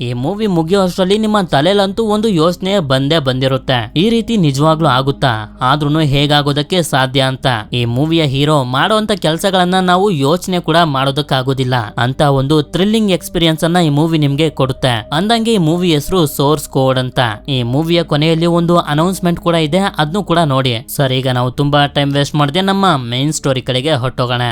ಈ ಮೂವಿ ಮುಗಿಯೋಷ್ಟರಲ್ಲಿ ನಿಮ್ಮ ತಲೆಲಂತೂ ಒಂದು ಯೋಚನೆ ಬಂದಿರುತ್ತೆ, ಈ ರೀತಿ ನಿಜವಾಗ್ಲೂ ಆಗುತ್ತಾ, ಆದ್ರೂ ಹೇಗಾಗೋದಕ್ಕೆ ಸಾಧ್ಯ ಅಂತ. ಈ ಮೂವಿಯ ಹೀರೋ ಮಾಡುವಂತ ಕೆಲಸಗಳನ್ನ ನಾವು ಯೋಚನೆ ಕೂಡ ಮಾಡೋದಕ್ಕಾಗೋದಿಲ್ಲ ಅಂತ ಒಂದು ಥ್ರಿಲ್ಲಿಂಗ್ ಎಕ್ಸ್ಪೀರಿಯನ್ಸ್ ಅನ್ನ ಈ ಮೂವಿ ನಿಮ್ಗೆ ಕೊಡುತ್ತೆ. ಅಂದಂಗೆ ಈ ಮೂವಿ ಹೆಸರು ಸೋರ್ಸ್ ಕೋಡ್ ಅಂತ. ಈ ಮೂವಿಯ ಕೊನೆಯಲ್ಲಿ ಒಂದು ಅನೌನ್ಸ್ಮೆಂಟ್ ಕೂಡ ಇದೆ, ಅದನ್ನು ಕೂಡ ನೋಡಿ. ಸರ್, ಈಗ ನಾವು ತುಂಬಾ ಟೈಮ್ ವೇಸ್ಟ್ ಮಾಡದೆ ನಮ್ಮ ಮೇನ್ ಸ್ಟೋರಿ ಕಡೆಗೆ ಹೊರಟೋಗೋಣ.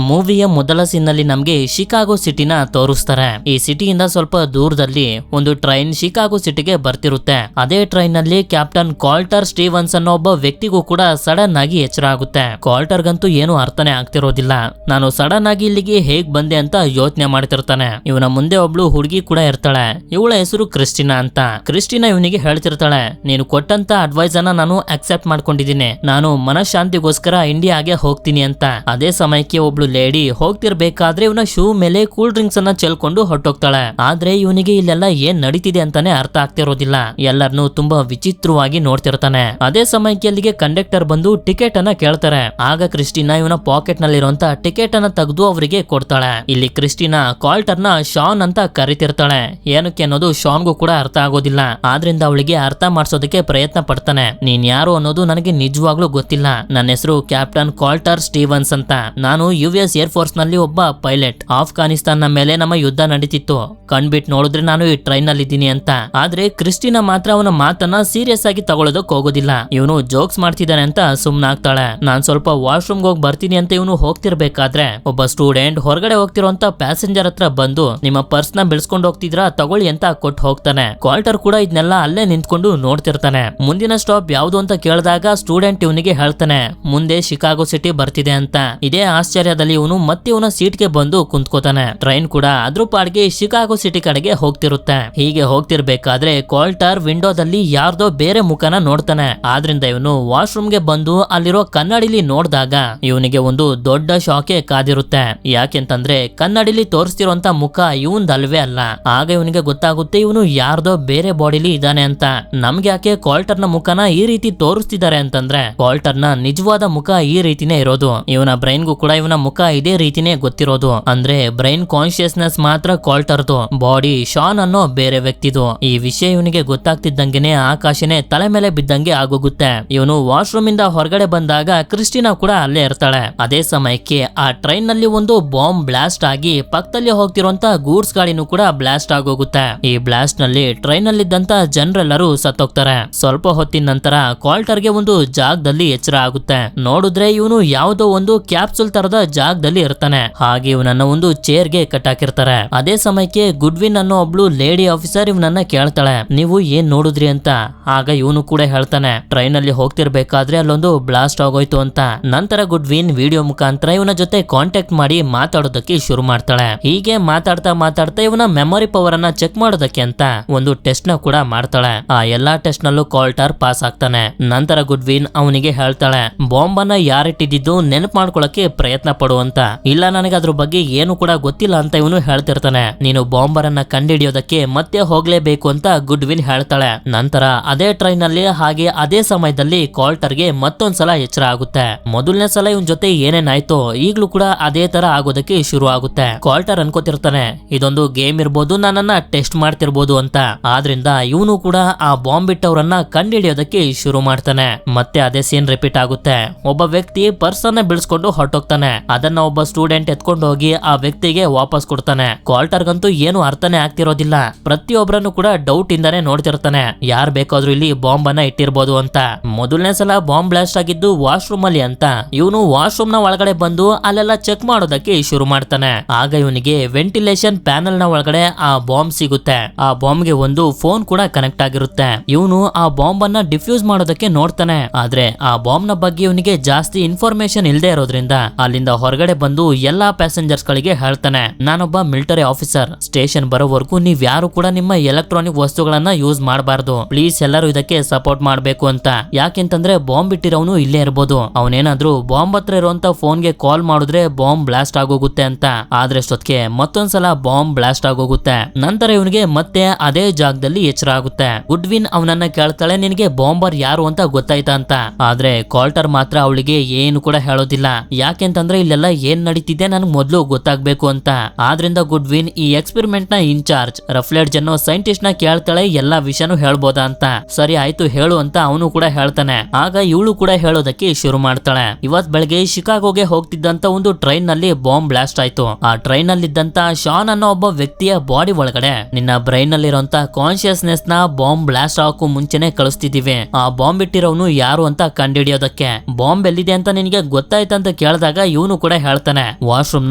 ಮೂವಿಯ ಮೊದಲ ಸೀನ್ನಲ್ಲಿ ನಮ್ಗೆ ಶಿಕಾಗೋ ಸಿಟಿನ ತೋರಿಸ್ತಾರೆ. ಈ ಸಿಟಿಯಿಂದ ಸ್ವಲ್ಪ ದೂರದಲ್ಲಿ ಒಂದು ಟ್ರೈನ್ ಶಿಕಾಗೋ ಸಿಟಿಗೆ ಬರ್ತಿರುತ್ತೆ. ಅದೇ ಟ್ರೈನ್ ನಲ್ಲಿ ಕ್ಯಾಪ್ಟನ್ ಕಾಲ್ಟರ್ ಸ್ಟೀವನ್ಸ್ ಅನ್ನೋ ಒಬ್ಬ ವ್ಯಕ್ತಿಗೂ ಕೂಡ ಸಡನ್ ಆಗಿ ಎಚ್ಚರ ಆಗುತ್ತೆ. ಕಾಲ್ಟರ್ಗಂತೂ ಏನು ಅರ್ಥನೇ ಆಗ್ತಿರೋದಿಲ್ಲ. ನಾನು ಸಡನ್ ಆಗಿ ಇಲ್ಲಿಗೆ ಹೇಗ್ ಬಂದೆ ಅಂತ ಯೋಚನೆ ಮಾಡ್ತಿರ್ತಾನೆ. ಇವನ ಮುಂದೆ ಒಬ್ಳು ಹುಡುಗಿ ಕೂಡ ಇರ್ತಾಳೆ. ಇವಳ ಹೆಸರು ಕ್ರಿಸ್ಟಿನಾ ಅಂತ. ಕ್ರಿಸ್ಟಿನಾ ಇವನಿಗೆ ಹೇಳ್ತಿರ್ತಾಳೆ, ನೀನು ಕೊಟ್ಟಂತ ಅಡ್ವೈಸ್ ಅನ್ನ ನಾನು ಅಕ್ಸೆಪ್ಟ್ ಮಾಡ್ಕೊಂಡಿದ್ದೀನಿ. ನಾನು ಮನಃಶಾಂತಿಗೋಸ್ಕರ ಇಂಡಿಯಾಗೆ ಹೋಗ್ತೀನಿ ಅಂತ. ಅದೇ ಸಮಯಕ್ಕೆ ಒಬ್ಳು ಲೇಡಿ ಹೋಗ್ತಿರ್ಬೇಕಾದ್ರೆ ಇವನ ಶೂ ಮೇಲೆ ಕೂಲ್ ಡ್ರಿಂಕ್ಸ್ ಅನ್ನ ಚೆಲ್ಕೊಂಡು ಹೊರಟೋಗ್ತಾಳೆ. ಆದ್ರೆ ಇವನಿಗೆ ಇಲ್ಲೆಲ್ಲ ಏನ್ ನಡೀತಿದೆ ಅಂತಾನೆ ಅರ್ಥ ಆಗ್ತಿರೋದಿಲ್ಲ. ಎಲ್ಲರನ್ನು ತುಂಬಾ ವಿಚಿತ್ರವಾಗಿ ನೋಡ್ತಿರ್ತಾನೆ. ಅದೇ ಸಮಯಕ್ಕೆ ಅಲ್ಲಿಗೆ ಕಂಡಕ್ಟರ್ ಬಂದು ಟಿಕೆಟ್ ಅನ್ನ ಕೇಳ್ತಾರೆ. ಆಗ ಕ್ರಿಸ್ಟಿನಾ ಇವನ ಪಾಕೆಟ್ ನಲ್ಲಿರುವಂತ ಟಿಕೆಟ್ ಅನ್ನ ತೆಗೆದು ಅವರಿಗೆ ಕೊಡ್ತಾಳೆ. ಇಲ್ಲಿ ಕ್ರಿಸ್ಟಿನಾ ಕಾಲ್ಟರ್ ನ ಶಾನ್ ಅಂತ ಕರಿತಿರ್ತಾಳೆ. ಏನಕ್ಕೆ ಅನ್ನೋದು ಶಾನ್ಗೂ ಕೂಡ ಅರ್ಥ ಆಗೋದಿಲ್ಲ. ಆದ್ರಿಂದ ಅವಳಿಗೆ ಅರ್ಥ ಮಾಡಿಸೋದಕ್ಕೆ ಪ್ರಯತ್ನ ಪಡ್ತಾನೆ. ನೀನ್ ಯಾರು ಅನ್ನೋದು ನನಗೆ ನಿಜವಾಗ್ಲೂ ಗೊತ್ತಿಲ್ಲ. ನನ್ನ ಹೆಸರು ಕ್ಯಾಪ್ಟನ್ ಕಾಲ್ಟರ್ ಸ್ಟೀವನ್ಸ್ ಅಂತ. ನಾನು US ಏರ್ ಫೋರ್ಸ್ ನಲ್ಲಿ ಒಬ್ಬ ಪೈಲಟ್. ಆಫ್ಘಾನಿಸ್ತಾನ ಮೇಲೆ ನಮ್ಮ ಯುದ್ಧ ನಡೀತಿತ್ತು. ಕಣ್ಬಿಟ್ ನೋಡಿದ್ರೆ ನಾನು ಈ ಟ್ರೈನ್ ನಲ್ಲಿ ಇದ್ದೀನಿ ಅಂತ. ಆದ್ರೆ ಕ್ರಿಸ್ಟಿನಾ ಮಾತ್ರ ಅವನ ಮಾತನ್ನ ಸೀರಿಯಸ್ ಆಗಿ ತಗೊಳ್ಳೋದಕ್ಕೆ ಹೋಗೋದಿಲ್ಲ. ಇವನು ಜೋಕ್ಸ್ ಮಾಡ್ತಿದ್ದಾನೆ ಅಂತ ಸುಮ್ನಾಗ್ತಾಳೆ. ನಾನ್ ಸ್ವಲ್ಪ ವಾಶ್ರೂಮ್ ಹೋಗಿ ಬರ್ತೀನಿ ಅಂತ ಇವನು ಹೋಗ್ತಿರ್ಬೇಕಾದ್ರೆ ಒಬ್ಬ ಸ್ಟೂಡೆಂಟ್ ಹೊರಗಡೆ ಹೋಗ್ತಿರೋಂತ ಪ್ಯಾಸೆಂಜರ್ ಹತ್ರ ಬಂದು ನಿಮ್ಮ ಪರ್ಸ್ ನ ಬಿಡಿಸ್ಕೊಂಡು ಹೋಗ್ತಿದ್ರ ತಗೊಳ್ಳಿ ಅಂತ ಕೊಟ್ಟು ಹೋಗ್ತಾನೆ. ಕಾಲ್ಟರ್ ಕೂಡ ಇದನ್ನೆಲ್ಲ ಅಲ್ಲೇ ನಿಂತ್ಕೊಂಡು ನೋಡ್ತಿರ್ತಾನೆ. ಮುಂದಿನ ಸ್ಟಾಪ್ ಯಾವ್ದು ಅಂತ ಕೇಳಿದಾಗ ಸ್ಟೂಡೆಂಟ್ ಇವನಿಗೆ ಹೇಳ್ತಾನೆ, ಮುಂದೆ ಶಿಕಾಗೋ ಸಿಟಿ ಬರ್ತಿದೆ ಅಂತ. ಇದೇ ಆಶ್ಚರ್ಯದಲ್ಲಿ ಇವನು ಮತ್ತೆ ಇವನ ಸೀಟ್ಗೆ ಬಂದು ಕುಂತ್ಕೋತಾನೆ. ಟ್ರೈನ್ ಕೂಡ ಅದ್ರ ಪಾಡ್ಗೆ ಶಿಕಾಗೋ ಸಿಟಿ ಕಡೆಗೆ ಹೋಗ್ತಿರುತ್ತೆ. ಹೀಗೆ ಹೋಗ್ತಿರ್ಬೇಕಾದ್ರೆ ಕಾಲ್ಟರ್ ವಿಂಡೋದಲ್ಲಿ ಯಾರ್ದೋ ಬೇರೆ ಮುಖನ ನೋಡ್ತಾನೆ. ಆದ್ರಿಂದ ಇವನು ವಾಶ್ರೂಮ್ಗೆ ಬಂದು ಅಲ್ಲಿರೋ ಕನ್ನಡಿಲಿ ನೋಡಿದಾಗ ಇವನಿಗೆ ಒಂದು ದೊಡ್ಡ ಶಾಕೆ ಕಾದಿರುತ್ತೆ. ಯಾಕೆಂತಂದ್ರೆ ಕನ್ನಡಿಲಿ ತೋರಿಸ್ತಿರೋಂತ ಮುಖ ಇವಂದಲ್ವೇ ಅಲ್ಲ. ಆಗ ಇವನಿಗೆ ಗೊತ್ತಾಗುತ್ತೆ ಇವನು ಯಾರ್ದೋ ಬೇರೆ ಬಾಡಿಲಿ ಇದ್ದಾನೆ ಅಂತ. ನಮ್ಗೆ ಯಾಕೆ ಕಾಲ್ಟರ್ ನ ಮುಖನ ಈ ರೀತಿ ತೋರಿಸ್ತಿದ್ದಾರೆ ಅಂತಂದ್ರೆ ಕಾಲ್ಟರ್ ನ ನಿಜವಾದ ಮುಖ ಈ ರೀತಿನೇ ಇರೋದು. ಇವನ ಬ್ರೈನ್ಗೂ ಕೂಡ ಇವನ ಮುಖ ಇದೇ ರೀತಿನೇ ಗೊತ್ತಿರೋದು. ಅಂದ್ರೆ ಬ್ರೈನ್ ಕಾನ್ಶಿಯಸ್ನೆಸ್ ಮಾತ್ರ ಕಾಲ್ಟರ್ದು, ಬಾಡಿ ಶಾನ್ ಅನ್ನೋ ಬೇರೆ ವ್ಯಕ್ತಿದು. ಈ ವಿಷಯ ಇವನಿಗೆ ಗೊತ್ತಾಗ್ತಿದ್ದಂಗೆನೆ ಆಕಾಶನೇ ತಲೆ ಮೇಲೆ ಬಿದ್ದಂಗೆ ಆಗೋಗುತ್ತೆ. ಇವನು ವಾಶ್ರೂಮ್ ಇಂದ ಹೊರಗಡೆ ಬಂದಾಗ ಕ್ರಿಸ್ಟಿನಾ ಕೂಡ ಅಲ್ಲೇ ಇರ್ತಾಳೆ. ಅದೇ ಸಮಯಕ್ಕೆ ಆ ಟ್ರೈನ್ ನಲ್ಲಿ ಒಂದು ಬಾಂಬ್ ಬ್ಲಾಸ್ಟ್ ಆಗಿ ಪಕ್ಕದಲ್ಲಿ ಹೋಗ್ತಿರುವಂತ ಗೂಡ್ಸ್ ಗಾಡಿನೂ ಕೂಡ ಬ್ಲಾಸ್ಟ್ ಆಗೋಗುತ್ತೆ. ಈ ಬ್ಲಾಸ್ಟ್ ನಲ್ಲಿ ಟ್ರೈನ್ ನಲ್ಲಿದ್ದಂತ ಜನರೆಲ್ಲರೂ ಸತ್ತೋಗ್ತಾರೆ. ಸ್ವಲ್ಪ ಹೊತ್ತಿನ ನಂತರ ಕಾಲ್ಟರ್ಗೆ ಒಂದು ಜಾಗದಲ್ಲಿ ಎಚ್ಚರ ಆಗುತ್ತೆ. ನೋಡಿದ್ರೆ ಇವನು ಯಾವುದೋ ಒಂದು ಕ್ಯಾಪ್ಸುಲ್ ತರದ ಜಾಗದಲ್ಲಿ ಇರ್ತಾನೆ. ಹಾಗೆ ಇವನನ್ನ ಒಂದು ಚೇರ್ಗೆ ಕಟ್ಟಾಕಿರ್ತಾರೆ. ಅದೇ ಸಮಯಕ್ಕೆ ಗುಡ್ವಿನ್ ಅನ್ನೋ ಒಬ್ಳು ಲೇಡಿ ಆಫೀಸರ್ ಇವನನ್ನ ಕೇಳ್ತಾಳೆ, ನೀವು ಏನ್ ನೋಡಿದ್ರಿ ಅಂತ. ಆಗ ಇವನು ಕೂಡ ಹೇಳ್ತಾನೆ, ಟ್ರೈನ್ ಅಲ್ಲಿ ಹೋಗ್ತಿರ್ಬೇಕಾದ್ರೆ ಅಲ್ಲೊಂದು ಬ್ಲಾಸ್ಟ್ ಆಗೋಯ್ತು ಅಂತ. ನಂತರ ಗುಡ್ವಿನ್ ವಿಡಿಯೋ ಮುಖಾಂತರ ಇವನ ಜೊತೆ ಕಾಂಟ್ಯಾಕ್ಟ್ ಮಾಡಿ ಮಾತಾಡೋದಕ್ಕೆ ಶುರು ಮಾಡ್ತಾಳೆ. ಹೀಗೆ ಮಾತಾಡ್ತಾ ಇವನ ಮೆಮೊರಿ ಪವರ್ ಅನ್ನ ಚೆಕ್ ಮಾಡೋದಕ್ಕೆ ಅಂತ ಒಂದು ಟೆಸ್ಟ್ ನ ಕೂಡ ಮಾಡ್ತಾಳೆ. ಆ ಎಲ್ಲಾ ಟೆಸ್ಟ್ ನಲ್ಲೂ ಕಾಲ್ಟರ್ ಪಾಸ್ ಆಗ್ತಾನೆ. ನಂತರ ಗುಡ್ವಿನ್ ಅವನಿಗೆ ಹೇಳ್ತಾಳೆ, ಬಾಂಬ್ ಅನ್ನ ಯಾರಿಟ್ಟಿದ್ದು ನೆನಪು ಮಾಡ್ಕೊಳಕ್ಕೆ ಪ್ರಯತ್ನ ಪಡುವಂತ. ಇಲ್ಲ, ನನಗೆ ಅದ್ರ ಬಗ್ಗೆ ಏನು ಕೂಡ ಗೊತ್ತಿಲ್ಲ ಅಂತ ಇವನು ಹೇಳ್ತಿರ್ತಾನೆ. ನೀನು ಬಾಂಬರ್ ಅನ್ನ ಕಂಡುಹಿಡಿಯೋದಕ್ಕೆ ಮತ್ತೆ ಹೋಗ್ಲೇಬೇಕು ಅಂತ ಗುಡ್ವಿನ್ ಹೇಳ್ತಾಳೆ. ನಂತರ ಅದೇ ಟ್ರೈನ್ ನಲ್ಲಿ ಹಾಗೆ ಅದೇ ಸಮಯದಲ್ಲಿ ಕಾಲ್ಟರ್ಗೆ ಮತ್ತೊಂದ್ಸಲ ಎಚ್ಚರ ಆಗುತ್ತೆ. ಮೊದಲನೇ ಸಲ ಇವನ್ ಜೊತೆ ಏನೇನಾಯ್ತೋ ಈಗ್ಲೂ ಕೂಡ ಅದೇ ತರ ಆಗೋದಕ್ಕೆ ಶುರು ಆಗುತ್ತೆ. ಕಾಲ್ಟರ್ ಅನ್ಕೋತಿರ್ತಾನೆ, ಇದೊಂದು ಗೇಮ್ ಇರ್ಬೋದು, ನನ್ನನ್ನ ಟೆಸ್ಟ್ ಮಾಡ್ತಿರ್ಬೋದು ಅಂತ. ಆದ್ರಿಂದ ಇವನು ಕೂಡ ಆ ಬಾಂಬ್ ಇಟ್ಟವ್ರನ್ನ ಕಂಡುಹಿಡಿಯೋದಕ್ಕೆ ಶುರು ಮಾಡ್ತಾನೆ. ಮತ್ತೆ ಅದೇ ಸೀನ್ ರಿಪೀಟ್ ಆಗುತ್ತೆ. ಒಬ್ಬ ವ್ಯಕ್ತಿ ಪರ್ಸ್ ಅನ್ನ ಬಿಡಿಸ್ಕೊಂಡು ಹೊರಟೋಗ್ತಾನೆ. ಅದನ್ನ ಒಬ್ಬ ಸ್ಟೂಡೆಂಟ್ ಎತ್ಕೊಂಡು ಹೋಗಿ ಆ ವ್ಯಕ್ತಿಗೆ ವಾಪಸ್ ಕೊಡ್ತಾನೆ. ಕಾಲ್ಟರ್ಗಂತೂ ಏನು ಅರ್ಥನೇ ಆಗ್ತಿರೋದಿಲ್ಲ. ಪ್ರತಿಯೊಬ್ಬರನ್ನು ಕೂಡ ಡೌಟ್ ಇಂದಾನೆ ನೋಡ್ತಿರ್ತಾನೆ, ಯಾರ್ ಬೇಕಾದ್ರೂ ಇಲ್ಲಿ ಬಾಂಬ್ ಅನ್ನ ಇಟ್ಟಿರ್ಬೋದು ಅಂತ. ಮೊದಲನೇ ಸಲ ಬಾಂಬ್ ಬ್ಲಾಸ್ಟ್ ಆಗಿದ್ದು ವಾಶ್ರೂಮ್ ಅಲ್ಲಿ ಅಂತ ಇವನು ವಾಶ್ರೂಮ್ ನ ಒಳಗಡೆ ಬಂದು ಅಲ್ಲೆಲ್ಲ ಚೆಕ್ ಮಾಡೋದಕ್ಕೆ ಶುರು ಮಾಡ್ತಾನೆ. ಆಗ ಇವನಿಗೆ ವೆಂಟಿಲೇಷನ್ ಪ್ಯಾನಲ್ ನ ಒಳಗಡೆ ಆ ಬಾಂಬ್ ಸಿಗುತ್ತೆ. ಆ ಬಾಂಬ್ ಗೆ ಒಂದು ಫೋನ್ ಕೂಡ ಕನೆಕ್ಟ್ ಆಗಿರುತ್ತೆ. ಇವನು ಆ ಬಾಂಬ್ ಅನ್ನ ಡಿಫ್ಯೂಸ್ ಮಾಡೋದಕ್ಕೆ ನೋಡ್ತಾನೆ. ಆದ್ರೆ ಆ ಬಾಂಬ್ ನ ಬಗ್ಗೆ ಇವನಿಗೆ ಜಾಸ್ತಿ ಇನ್ಫಾರ್ಮೇಶನ್ ಇಲ್ಲದೆ ಇರೋದ್ರಿಂದ ಅಲ್ಲಿಂದ ಹೊರಗಡೆ ಬಂದು ಎಲ್ಲಾ ಪ್ಯಾಸೆಂಜರ್ಸ್ ಗಳಿಗೆ ಹೇಳ್ತಾನೆ, ನಾನೊಬ್ಬ ಮಿಲಿಟರಿ ಆಫೀಸರ್. ಸ್ಟೇಷನ್ ಬರೋವರೆಗೂ ನೀವ್ ಯಾರು ಕೂಡ ನಿಮ್ಮ ಎಲೆಕ್ಟ್ರಾನಿಕ್ ವಸ್ತುಗಳನ್ನ ಯೂಸ್ ಮಾಡಬಾರ್ದು. ಪ್ಲೀಸ್ ಎಲ್ಲರೂ ಇದಕ್ಕೆ ಸಪೋರ್ಟ್ ಮಾಡ್ಬೇಕು ಅಂತ. ಯಾಕೆಂತಂದ್ರೆ ಬಾಂಬ್ ಇಟ್ಟಿರೋನು ಇಲ್ಲೇ ಇರ್ಬೋದು. ಅವನೇನಾದ್ರೂ ಬಾಂಬ್ ಹತ್ರ ಇರುವಂತ ಫೋನ್ ಗೆ ಕಾಲ್ ಮಾಡಿದ್ರೆ ಬಾಂಬ್ ಬ್ಲಾಸ್ಟ್ ಆಗೋಗುತ್ತೆ ಅಂತ. ಆದ್ರೆ ಅಷ್ಟೊತ್ತಿಗೆ ಮತ್ತೊಂದ್ಸಲ ಬಾಂಬ್ ಬ್ಲಾಸ್ಟ್ ಆಗೋಗುತ್ತೆ. ನಂತರ ಇವನಿಗೆ ಮತ್ತೆ ಅದೇ ಜಾಗದಲ್ಲಿ ಎಚ್ಚರ ಆಗುತ್ತೆ. ಗುಡ್ವಿನ್ ಅವನನ್ನ ಕೇಳ್ತಾಳೆ, ನಿನಗೆ ಬಾಂಬರ್ ಯಾರು ಅಂತ ಗೊತ್ತಾಯ್ತಾ ಅಂತ. ಆದ್ರೆ ಕಾಲ್ಟರ್ ಮಾತ್ರ ಅವಳಿಗೆ ಏನು ಕೂಡ ಹೇಳೋದಿಲ್ಲ. ಯಾಕೆಂತಂದ್ರೆ ಇಲ್ಲಿ ಇಲ್ಲೆಲ್ಲ ಏನ್ ನಡೀತಿದೆ ನನಗೆ ಮೊದಲು ಗೊತ್ತಾಗ್ಬೇಕು ಅಂತ. ಆದ್ರಿಂದ ಗುಡ್ವಿನ್ ಈ ಎಕ್ಸ್ಪೆರಿಮೆಂಟ್ ನ ಇನ್ಚಾರ್ಜ್ ರಫ್ಲೆಡ್ಜ್ ಅನ್ನೋ ಸೈಂಟಿಸ್ಟ್ ನ ಕೇಳ್ತಾಳೆ ಎಲ್ಲಾ ವಿಷಯನೂ ಹೇಳ್ಬೋದಾ ಅಂತ. ಸರಿ ಆಯ್ತು ಹೇಳು ಅಂತ ಅವನು ಕೂಡ ಹೇಳ್ತಾನೆ. ಆಗ ಇವಳು ಕೂಡ ಹೇಳೋದಕ್ಕೆ ಶುರು ಮಾಡ್ತಾಳೆ. ಇವತ್ ಬೆಳಗ್ಗೆ ಶಿಕಾಗೋಗೆ ಹೋಗ್ತಿದ್ದಂತ ಒಂದು ಟ್ರೈನ್ ನಲ್ಲಿ ಬಾಂಬ್ ಬ್ಲಾಸ್ಟ್ ಆಯ್ತು. ಆ ಟ್ರೈನ್ ನಲ್ಲಿ ಇದ್ದಂತ ಶಾನ್ ಅನ್ನೋ ಒಬ್ಬ ವ್ಯಕ್ತಿಯ ಬಾಡಿ ಒಳಗಡೆ ನಿನ್ನ ಬ್ರೈನ್ ನಲ್ಲಿ ಇರುವಂತ ಕಾನ್ಶಿಯಸ್ನೆಸ್ ನ ಬಾಂಬ್ ಬ್ಲಾಸ್ಟ್ ಆಗಕ್ಕೂ ಮುಂಚೆನೆ ಕಳಿಸ್ತಿದೀವಿ. ಆ ಬಾಂಬ್ ಇಟ್ಟಿರೋನು ಯಾರು ಅಂತ ಕಂಡಿಡಿಯೋದಕ್ಕೆ. ಬಾಂಬ್ ಎಲ್ಲಿದೆ ಅಂತ ನಿನಗೆ ಗೊತ್ತಾಯ್ತಂತ ಕೇಳಿದಾಗ ಇವನು ಕೂಡ ಹೇಳ್ತಾನೆ ವಾಶ್ರೂಮ್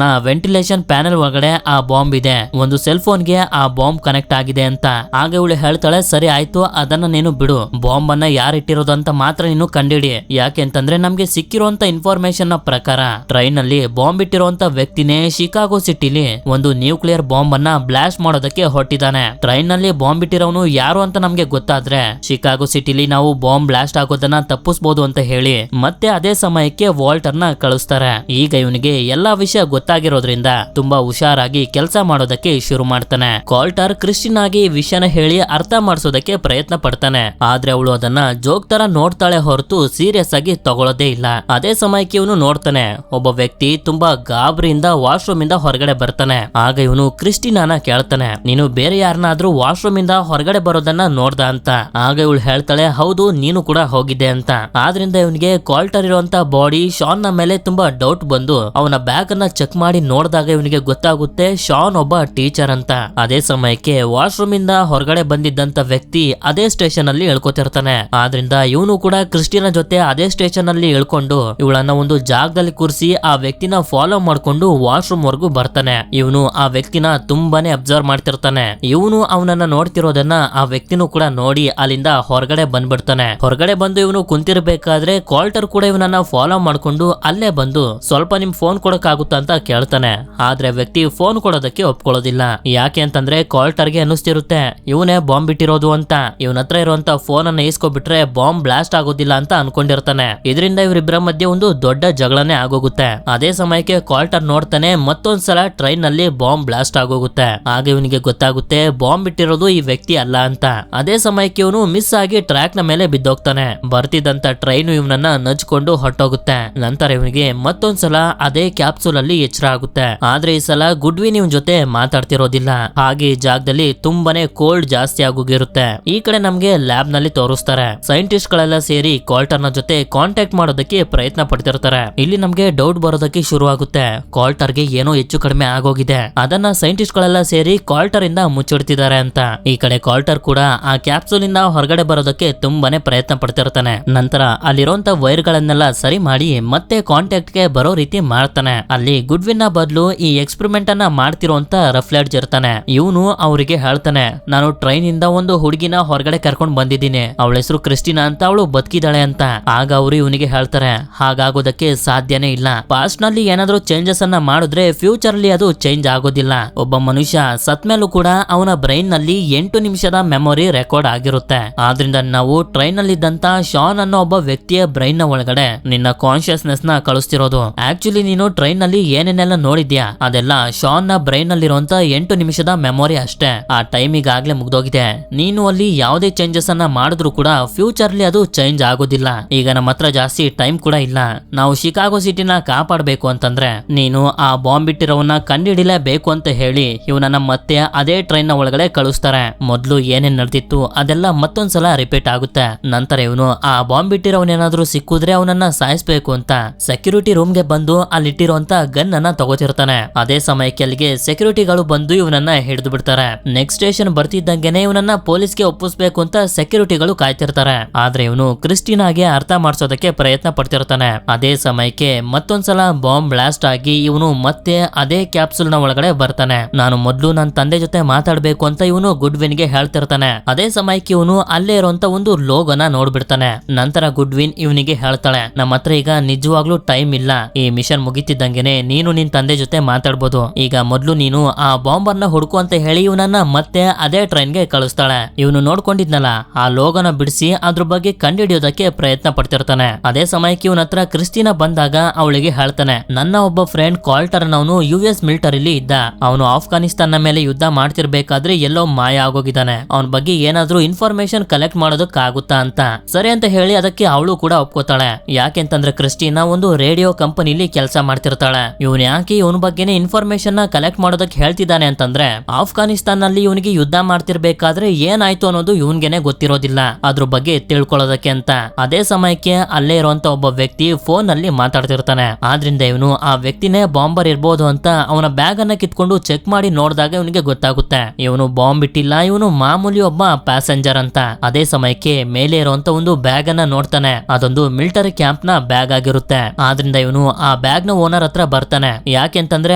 ನ ವೆಂಟಿಲೇಷನ್ ಪ್ಯಾನೆಲ್ ಒಳಗಡೆ ಆ ಬಾಂಬ್ ಇದೆ, ಒಂದು ಸೆಲ್ ಫೋನ್ ಗೆ ಆ ಬಾಂಬ್ ಕನೆಕ್ಟ್ ಆಗಿದೆ ಅಂತ. ಆಗ ಇವಳು ಹೇಳ್ತಾಳೆ ಸರಿ ಆಯ್ತು ಅದನ್ನ ನೀನು ಬಿಡು, ಬಾಂಬ್ ಅನ್ನ ಯಾರು ಇಟ್ಟಿರೋದು ಅಂತ ಮಾತ್ರ ನೀನು ಕಂಡಿಡಿ. ಯಾಕೆಂತಂದ್ರೆ ನಮ್ಗೆ ಸಿಕ್ಕಿರುವಂತ ಇನ್ಫಾರ್ಮೇಶನ್ ನ ಪ್ರಕಾರ ಟ್ರೈನ್ ನಲ್ಲಿ ಬಾಂಬ್ ಇಟ್ಟಿರುವಂತ ವ್ಯಕ್ತಿನೇ ಶಿಕಾಗೋ ಸಿಟಿಲಿ ಒಂದು ನ್ಯೂಕ್ಲಿಯರ್ ಬಾಂಬ್ ಅನ್ನ ಬ್ಲಾಸ್ಟ್ ಮಾಡೋದಕ್ಕೆ ಹೊರಟಿದ್ದಾನೆ. ಟ್ರೈನ್ ನಲ್ಲಿ ಬಾಂಬ್ ಇಟ್ಟಿರೋನು ಯಾರು ಅಂತ ನಮ್ಗೆ ಗೊತ್ತಾದ್ರೆ ಶಿಕಾಗೋ ಸಿಟಿಲಿ ನಾವು ಬಾಂಬ್ ಬ್ಲಾಸ್ಟ್ ಆಗೋದನ್ನ ತಪ್ಪಿಸಬಹುದು ಅಂತ ಹೇಳಿ ಮತ್ತೆ ಅದೇ ಸಮಯಕ್ಕೆ ವಾಲ್ಟರ್ ನ ಕಳಿಸ್ತಾರೆ. ಈಗ ಇವನಿಗೆ ಎಲ್ಲಾ ವಿಷಯ ಗೊತ್ತಾಗಿರೋದ್ರಿಂದ ತುಂಬಾ ಹುಷಾರಾಗಿ ಕೆಲಸ ಮಾಡೋದಕ್ಕೆ ಶುರು ಮಾಡ್ತಾನೆ. ಕಾಲ್ಟರ್ ಕ್ರಿಸ್ಟಿನ್ ಆಗಿ ಈ ವಿಷಯನ ಹೇಳಿ ಅರ್ಥ ಮಾಡಿಸೋದಕ್ಕೆ ಪ್ರಯತ್ನ ಪಡ್ತಾನೆ. ಆದ್ರೆ ಅವಳು ಅದನ್ನ ಜೋಕ್ ತರ ನೋಡ್ತಾಳೆ ಹೊರತು ಸೀರಿಯಸ್ ಆಗಿ ತಗೊಳ್ಳೋದೇ ಇಲ್ಲ. ಅದೇ ಸಮಯಕ್ಕೆ ಇವನು ನೋಡ್ತಾನೆ ಒಬ್ಬ ವ್ಯಕ್ತಿ ತುಂಬಾ ಗಾಬರಿಯಿಂದ ವಾಶ್ರೂಮ್ ಇಂದ ಹೊರಗಡೆ ಬರ್ತಾನೆ. ಆಗ ಇವನು ಕ್ರಿಸ್ಟಿನಾನ ಕೇಳ್ತಾನೆ ನೀನು ಬೇರೆ ಯಾರನ್ನಾದ್ರೂ ವಾಶ್ರೂಮ್ ಇಂದ ಹೊರಗಡೆ ಬರೋದನ್ನ ನೋಡ್ದ ಅಂತ. ಆಗ ಇವಳು ಹೇಳ್ತಾಳೆ ಹೌದು ನೀನು ಕೂಡ ಹೋಗಿದ್ದೆ ಅಂತ. ಆದ್ರಿಂದ ಇವನಿಗೆ ಕಾಲ್ಟರ್ ಇರುವಂತ ಬಾಡಿ ಶಾನ್ ನ ಮೇಲೆ ತುಂಬಾ ಡೌಟ್ ಬಂದು ಅವನ ಬ್ಯಾಗ್ ಅನ್ನ ಚೆಕ್ ಮಾಡಿ ನೋಡಿದಾಗ ಇವನಿಗೆ ಗೊತ್ತಾಗುತ್ತೆ ಶಾನ್ ಒಬ್ಬ ಟೀಚರ್ ಅಂತ. ಅದೇ ಸಮಯಕ್ಕೆ ವಾಶ್ರೂಮ್ ಇಂದ ಹೊರಗಡೆ ಬಂದಿದ್ದಂತ ವ್ಯಕ್ತಿ ಅದೇ ಸ್ಟೇಷನ್ ಅಲ್ಲಿ ಇಳ್ಕೊತಿರ್ತಾನೆ. ಆದ್ರಿಂದ ಇವನು ಕೂಡ ಕ್ರಿಸ್ಟಿನ ಜೊತೆ ಅದೇ ಸ್ಟೇಷನ್ ಅಲ್ಲಿ ಇಳ್ಕೊಂಡು ಇವಳನ್ನ ಒಂದು ಜಾಗದಲ್ಲಿ ಕೂರಿಸಿ ಆ ವ್ಯಕ್ತಿನ ಫಾಲೋ ಮಾಡ್ಕೊಂಡು ವಾಶ್ರೂಮ್ ವರ್ಗೂ ಬರ್ತಾನೆ. ಇವನು ಆ ವ್ಯಕ್ತಿನ ತುಂಬಾನೇ ಅಬ್ಸರ್ವ್ ಮಾಡ್ತಿರ್ತಾನೆ. ಇವನು ಅವನನ್ನ ನೋಡ್ತಿರೋದನ್ನ ಆ ವ್ಯಕ್ತಿನೂ ಕೂಡ ನೋಡಿ ಅಲ್ಲಿಂದ ಹೊರಗಡೆ ಬಂದ್ಬಿಡ್ತಾನೆ. ಹೊರಗಡೆ ಬಂದು ಇವನು ಕುಂತಿರ್ಬೇಕಾದ್ರೆ ಕಾಲ್ಟರ್ ಕೂಡ ಇವನನ್ನ ಫಾಲೋ ಮಾಡ್ಕೊಂಡು ಅಲ್ಲೇ ಬಂದು ಸ್ವಲ್ಪ ನಿಮ್ ಫೋನ್ ಕೊಡಕ್ಕಾಗುತ್ತಾ ಅಂತ ಕೇಳ್ತಾನೆ. ಆದ್ರೆ ವ್ಯಕ್ತಿ ಫೋನ್ ಕೊಡೋದಕ್ಕೆ ಒಪ್ಕೊಳ್ಳೋದಿಲ್ಲ. ಯಾಕೆ ಅಂತಂದ್ರೆ ಕಾಲ್ಟರ್ಗೆ ಅನ್ನಿಸ್ತಿರುತ್ತೆ ಇವನೇ ಬಾಂಬ್ ಇಟ್ಟಿರೋದು ಅಂತ. ಇವನ ಹತ್ರ ಇರುವಂತ ಫೋನ್ ಅನ್ನ ಇಸ್ಕೊಬಿಟ್ರೆ ಬಾಂಬ್ ಬ್ಲಾಸ್ಟ್ ಆಗೋದಿಲ್ಲ ಅಂತ ಅನ್ಕೊಂಡಿರ್ತಾನೆ. ಇದರಿಂದ ಇವರಿಬ್ಬರ ಮಧ್ಯೆ ಒಂದು ದೊಡ್ಡ ಜಗಳನೆ ಆಗೋಗುತ್ತೆ. ಅದೇ ಸಮಯಕ್ಕೆ ಕಾಲ್ಟರ್ ನೋಡ್ತಾನೆ ಮತ್ತೊಂದ್ಸಲ ಟ್ರೈನ್ ನಲ್ಲಿ ಬಾಂಬ್ ಬ್ಲಾಸ್ಟ್ ಆಗೋಗುತ್ತೆ. ಆಗ ಇವನಿಗೆ ಗೊತ್ತಾಗುತ್ತೆ ಬಾಂಬ್ ಇಟ್ಟಿರೋದು ಈ ವ್ಯಕ್ತಿ ಅಲ್ಲ ಅಂತ. ಅದೇ ಸಮಯಕ್ಕೆ ಇವನು ಮಿಸ್ ಆಗಿ ಟ್ರ್ಯಾಕ್ ನ ಮೇಲೆ ಬಿದ್ದೋಗ್ತಾನೆ. ಬರ್ತಿದ್ದಂತ ಟ್ರೈನ್ ಇವನನ್ನ ನಚ್ಕೊಂಡು ಹೊಟ್ಟೋಗುತ್ತೆ. ನಂತರ ಇವನಿಗೆ ಮತ್ತೊಂದ್ಸಲ ಅದೇ ಕ್ಯಾಪ್ಸೂಲ್ ಅಲ್ಲಿ ಎಚ್ಚರ ಆಗುತ್ತೆ. ಆದ್ರೆ ಈ ಸಲ ಗುಡ್ವಿನ್ ಇವನ್ ಜೊತೆ ಮಾತಾಡ್ತಿರೋದಿಲ್ಲ. ಹಾಗೆ ಈ ಜಾಗದಲ್ಲಿ ತುಂಬಾನೇ ಕೋಲ್ಡ್ ಜಾಸ್ತಿ ಆಗೋಗಿರುತ್ತೆ. ಈ ಕಡೆ ನಮ್ಗೆ ಲ್ಯಾಬ್ ನಲ್ಲಿ ತೋರಿಸ್ತಾರೆ. ಸೈಂಟಿಸ್ಟ್ ಗಳೆಲ್ಲ ಸೇರಿ ಕಾಲ್ಟರ್ ನ ಜೊತೆ ಕಾಂಟ್ಯಾಕ್ಟ್ ಮಾಡೋದಕ್ಕೆ ಪ್ರಯತ್ನ ಪಡ್ತಿರ್ತಾರೆ. ಇಲ್ಲಿ ನಮ್ಗೆ ಡೌಟ್ ಬರೋದಕ್ಕೆ ಶುರು ಆಗುತ್ತೆ. ಕಾಲ್ಟರ್ ಗೆ ಏನೋ ಹೆಚ್ಚು ಕಡಿಮೆ ಆಗೋಗಿದೆ, ಅದನ್ನ ಸೈಂಟಿಸ್ಟ್ ಗಳೆಲ್ಲ ಸೇರಿ ಕಾಲ್ಟರ್ ಇಂದ ಮುಚ್ಚಿಡ್ತಿದ್ದಾರೆ ಅಂತ. ಈ ಕಡೆ ಕಾಲ್ಟರ್ ಕೂಡ ಆ ಕ್ಯಾಪ್ಸೂಲ್ ಇಂದ ಹೊರಗಡೆ ಬರೋದಕ್ಕೆ ತುಂಬಾನೇ ಪ್ರಯತ್ನ ಪಡ್ತಿರ್ತಾನೆ. ನಂತರ ಅಲ್ಲಿರುವಂತ ವೈರ್ ಗಳನ್ನೆಲ್ಲ ಸರಿ ಮಾಡಿ ಮತ್ತೆ ಕಾಂಟ್ಯಾಕ್ಟ್ ಗೆ ಬರೋ ರೀತಿ ಮಾಡ್ತಾನೆ. ಅಲ್ಲಿ ಗುಡ್ವಿನ್ ನ ಬದಲು ಈ ಎಕ್ಸ್ಪೆರಿಮೆಂಟ್ ಅನ್ನ ಮಾಡ್ತಿರೋಂತ ರಫ್ಲೆಡ್ಜ್ ಇರ್ತಾನೆ. ಇವನು ಅವರಿಗೆ ಹೇಳ್ತಾನೆ ನಾನು ಟ್ರೈನ್ ಇಂದ ಒಂದು ಹುಡುಗಿನ ಹೊರಗಡೆ ಕರ್ಕೊಂಡ್ ಬಂದಿದ್ದೀನಿ, ಅವಳ ಹೆಸರು ಕ್ರಿಸ್ಟಿನಾ ಅಂತ, ಅವಳು ಬದುಕಿದಾಳೆ ಅಂತ. ಆಗ ಅವರು ಇವನಿಗೆ ಹೇಳ್ತಾರೆ ಹಾಗಾಗೋದಕ್ಕೆ ಸಾಧ್ಯನೇ ಇಲ್ಲ. ಪಾಸ್ಟ್ ನಲ್ಲಿ ಏನಾದ್ರೂ ಚೇಂಜಸ್ ಅನ್ನ ಮಾಡಿದ್ರೆ ಫ್ಯೂಚರ್ ಅಲ್ಲಿ ಅದು ಚೇಂಜ್ ಆಗೋದಿಲ್ಲ. ಒಬ್ಬ ಮನುಷ್ಯ ಸತ್ ಮೇಲೂ ಕೂಡ ಅವನ ಬ್ರೈನ್ ನಲ್ಲಿ 8 ನಿಮಿಷದ ಮೆಮೊರಿ ರೆಕಾರ್ಡ್ ಆಗಿರುತ್ತೆ. ಆದ್ರಿಂದ ನಾವು ಟ್ರೈನ್ ನಲ್ಲಿ ಇದ್ದಂತ ಶಾನ್ ಅನ್ನೋ ಒಬ್ಬ ವ್ಯಕ್ತಿಯ ಬ್ರೈನ್ ನ ಒಳಗಡೆ ನಿನ್ನ ಕಾನ್ಶಿಯಸ್ನೆಸ್ ನ ಕಳಿಸ್ತಿರೋದು. ಆಕ್ಚುಲಿ ನೀನು ಟ್ರೈನ್ ನಲ್ಲಿ ಏನೇನೆಲ್ಲ ನೋಡಿದ್ಯಾ ಅದೆಲ್ಲ ಶಾನ್ ನ ಬ್ರೈನ್ ನಲ್ಲಿ ಇರುವಂತ 8 ನಿಮಿಷದ ಮೆಮೊರಿ ಅಷ್ಟೇ. ಆ ಟೈಮ್ ಈಗಾಗ್ಲೇ ಮುಗ್ದೋಗಿದೆ. ನೀನು ಅಲ್ಲಿ ಯಾವುದೇ ಚೇಂಜಸ್ ಅನ್ನ ಮಾಡಿದ್ರು ಕೂಡ ಫ್ಯೂಚರ್ ಅಲ್ಲಿ ಅದು ಚೇಂಜ್ ಆಗೋದಿಲ್ಲ. ಈಗ ನಮ್ಮ ಹತ್ರ ಜಾಸ್ತಿ ಟೈಮ್ ಕೂಡ ಇಲ್ಲ. ನಾವು ಶಿಕಾಗೋ ಸಿಟಿನ ಕಾಪಾಡಬೇಕು ಅಂತಂದ್ರೆ ನೀನು ಆ ಬಾಂಬ್ ಇಟ್ಟಿರೋವನ್ನ ಕಂಡುಹಿಡಿಲೇಬೇಕು ಅಂತ ಹೇಳಿ ಇವನನ್ನ ಮತ್ತೆ ಅದೇ ಟ್ರೈನ್ ನ ಒಳಗಡೆ ಕಳಿಸ್ತಾರೆ. ಮೊದ್ಲು ಏನೇನ್ ನಡೆದಿತ್ತು ಅದೆಲ್ಲ ಮತ್ತೊಂದ್ಸಲ ರಿಪೀಟ್ ಆಗುತ್ತೆ. ನಂತರ ಇವನು ಆ ಬಾಂಬ್ ಇಟ್ಟಿರೋವನೇನಾದ್ರೂ ಸಿಕ್ಕಿದ್ರೆ ಅವನನ್ನ ಸಾಯಿಸ್ಬೇಕು ಅಂತ ಸೆಕ್ಯೂರಿಟಿ ರೂಮ್ ಗೆ ಬಂದು ಅಲ್ಲಿಟ್ಟಿರುವಂತ ಗನ್ ಅನ್ನ ತಗೋತಿರ್ತಾನೆ. ಅದೇ ಸಮಯಕ್ಕೆ ಅಲ್ಲಿಗೆ ಸೆಕ್ಯೂರಿಟಿಗಳು ಬಂದು ಇವನನ್ನ ಹಿಡಿದು ಬಿಡ್ತಾರೆ. ನೆಕ್ಸ್ಟ್ ಸ್ಟೇಷನ್ ಬರ್ತಿದ್ದಂಗೆನೆ ಇವನನ್ನ ಪೊಲೀಸ್ಗೆ ಒಪ್ಪಿಸ್ಬೇಕು ಅಂತ ಸೆಕ್ಯೂರಿಟಿಗಳು ಕಾಯ್ತಿರ್ತಾರೆ. ಆದ್ರೆ ಇವನು ಕ್ರಿಸ್ಟಿನಾಗೆ ಅರ್ಥ ಮಾಡಿಸೋದಕ್ಕೆ ಪ್ರಯತ್ನ ಪಡ್ತಿರ್ತಾನೆ. ಅದೇ ಸಮಯಕ್ಕೆ ಮತ್ತೊಂದ್ಸಲ ಬಾಂಬ್ ಬ್ಲಾಸ್ಟ್ ಆಗಿ ಇವನು ಮತ್ತೆ ಅದೇ ಕ್ಯಾಪ್ಸೂಲ್ ನ ಒಳಗಡೆ ಬರ್ತಾನೆ. ನಾನು ಮೊದ್ಲು ನನ್ನ ತಂದೆ ಜೊತೆ ಮಾತಾಡ್ಬೇಕು ಅಂತ ಇವನು ಗುಡ್ವಿನ್ ಗೆ ಹೇಳ್ತಿರ್ತಾನೆ. ಅದೇ ಸಮಯಕ್ಕೆ ಇವನು ಅಲ್ಲೇ ಇರುವಂತ ಒಂದು ಲೋಗೋನ ನೋಡ್ಬಿಡ್ತಾನೆ. ನಂತರ ಗುಡ್ವಿನ್ ಇವನಿಗೆ ಹೇಳ್ತಾಳೆ ನಮ್ಮ ಹತ್ರ ಈಗ ನಿಜವಾಗ್ಲೂ ಟೈಮ್ ಇಲ್ಲ. ಈ ಮಿಷನ್ ಮುಗಿತಿದ್ದಂಗೆನೆ ನೀನು ನಿನ್ ತಂದೆ ಜೊತೆ ಮಾತಾಡ್ಬೋದು. ಈಗ ಮೊದ್ಲು ನೀನು ಆ ಬಾಂಬ್ ಅನ್ನ ಹುಡುಕು ಅಂತ ಹೇಳಿ ಇವನನ್ನ ಮತ್ತೆ ಅದೇ ಟ್ರೈನ್ ಗೆ ಕಳಿಸ್ತಾಳೆ. ಇವನು ನೋಡ್ಕೊಂಡಿದ್ನಲ್ಲ ಆ ಲೋಗೋನ ಬಿಡಿಸಿ ಅದ್ರ ಬಗ್ಗೆ ಕಂಡುಹಿಡಿಯೋದಕ್ಕೆ ಪ್ರಯತ್ನ ಪಡ್ತಿರ್ತಾನೆ. ಅದೇ ಸಮಯಕ್ಕೆ ಇವನ ಹತ್ರ ಕ್ರಿಸ್ಟಿನಾ ಬಂದಾಗ ಅವಳಿಗೆ ಹೇಳ್ತಾನೆ ನನ್ನ ಒಬ್ಬ ಫ್ರೆಂಡ್ ಕಾಲ್ಟರ್ ಅವನು US ಮಿಲಿಟರಿಲಿ ಇದ್ದ. ಅವನು ಆಫ್ಘಾನಿಸ್ತಾನ ಮೇಲೆ ಯುದ್ಧ ಮಾಡ್ತಿರ್ಬೇಕಾದ್ರೆ ಎಲ್ಲೋ ಮಾಯ ಆಗೋಗಿದ್ದಾನೆ. ಅವನ ಬಗ್ಗೆ ಏನಾದ್ರೂ ಇನ್ಫಾರ್ಮೇಶನ್ ಕಲೆಕ್ಟ್ ಮಾಡೋದಕ್ಕಾಗುತ್ತಾ ಅಂತ. ಸರಿ ಅಂತ ಹೇಳಿ ಅದಕ್ಕೆ ಅವಳು ಕೂಡ ಒಪ್ಕೋತಾಳೆ. ಯಾಕೆಂತಂದ್ರೆ ಕ್ರಿಸ್ಟಿನಾ ಒಂದು ರೇಡಿಯೋ ಕಂಪನಿಲಿ ಕೆಲಸ ಮಾಡ್ತಿರ್ತಾಳೆ. ಇವನ್ ಯಾಕೆ ಇವನ ಬಗ್ಗೆನೇ ಇನ್ಫಾರ್ಮೇಶನ್ ನ ಕಲೆಕ್ಟ್ ಮಾಡೋದಕ್ಕೆ ಹೇಳ್ತಿದ್ದಾನೆ ಅಂತಂದ್ರೆ ಆಫ್ಘಾನಿಸ್ತಾನ್ ನಲ್ಲಿ ಇವನಿಗೆ ಯುದ್ಧ ಮಾಡ್ತಿರ್ಬೇಕಾದ್ರೆ ಏನಾಯ್ತು ಅನ್ನೋದು ಇವನ್ಗೆನೆ ಗೊತ್ತಿರೋದಿಲ್ಲ, ಅದ್ರ ಬಗ್ಗೆ ತಿಳ್ಕೊಳ್ಳೋದಕ್ಕೆ ಅಂತ. ಅದೇ ಸಮಯಕ್ಕೆ ಅಲ್ಲೇ ಇರುವಂತ ಒಬ್ಬ ವ್ಯಕ್ತಿ ಫೋನ್ ನಲ್ಲಿ ಮಾತಾಡ್ತಿರ್ತಾನೆ. ಆದ್ರಿಂದ ಇವನು ಆ ವ್ಯಕ್ತಿನೇ ಬಾಂಬರ್ ಇರ್ಬೋದು ಅಂತ ಅವನ ಬ್ಯಾಗ್ ಅನ್ನ ಕಿತ್ಕೊಂಡು ಚೆಕ್ ಮಾಡಿ ನೋಡಿದಾಗ ಇವನಿಗೆ ಗೊತ್ತಾಗುತ್ತೆ ಇವನು ಬಾಂಬ್ ಇಟ್ಟಿಲ್ಲ, ಇವನು ಮಾಮೂಲಿ ಒಬ್ಬ ಪ್ಯಾಸೆಂಜರ್ ಅಂತ. ಅದೇ ಸಮಯಕ್ಕೆ ಮೇಲೆ ಇರುವಂತ ಒಂದು ಬ್ಯಾಗ್ ಅನ್ನ ನೋಡ್ತಾನೆ. ಅದೊಂದು ಮಿಲಿಟರಿ ಕ್ಯಾಂಪ್ ನ ಬ್ಯಾಗ್ ಆಗಿರುತ್ತೆ. ಆದ್ರಿಂದ ಇವನು ಆ ಬ್ಯಾಗ್ ನ ಓನರ್ ಹತ್ರ ಬರ್ತಾನೆ. ಯಾಕೆಂತಂದ್ರೆ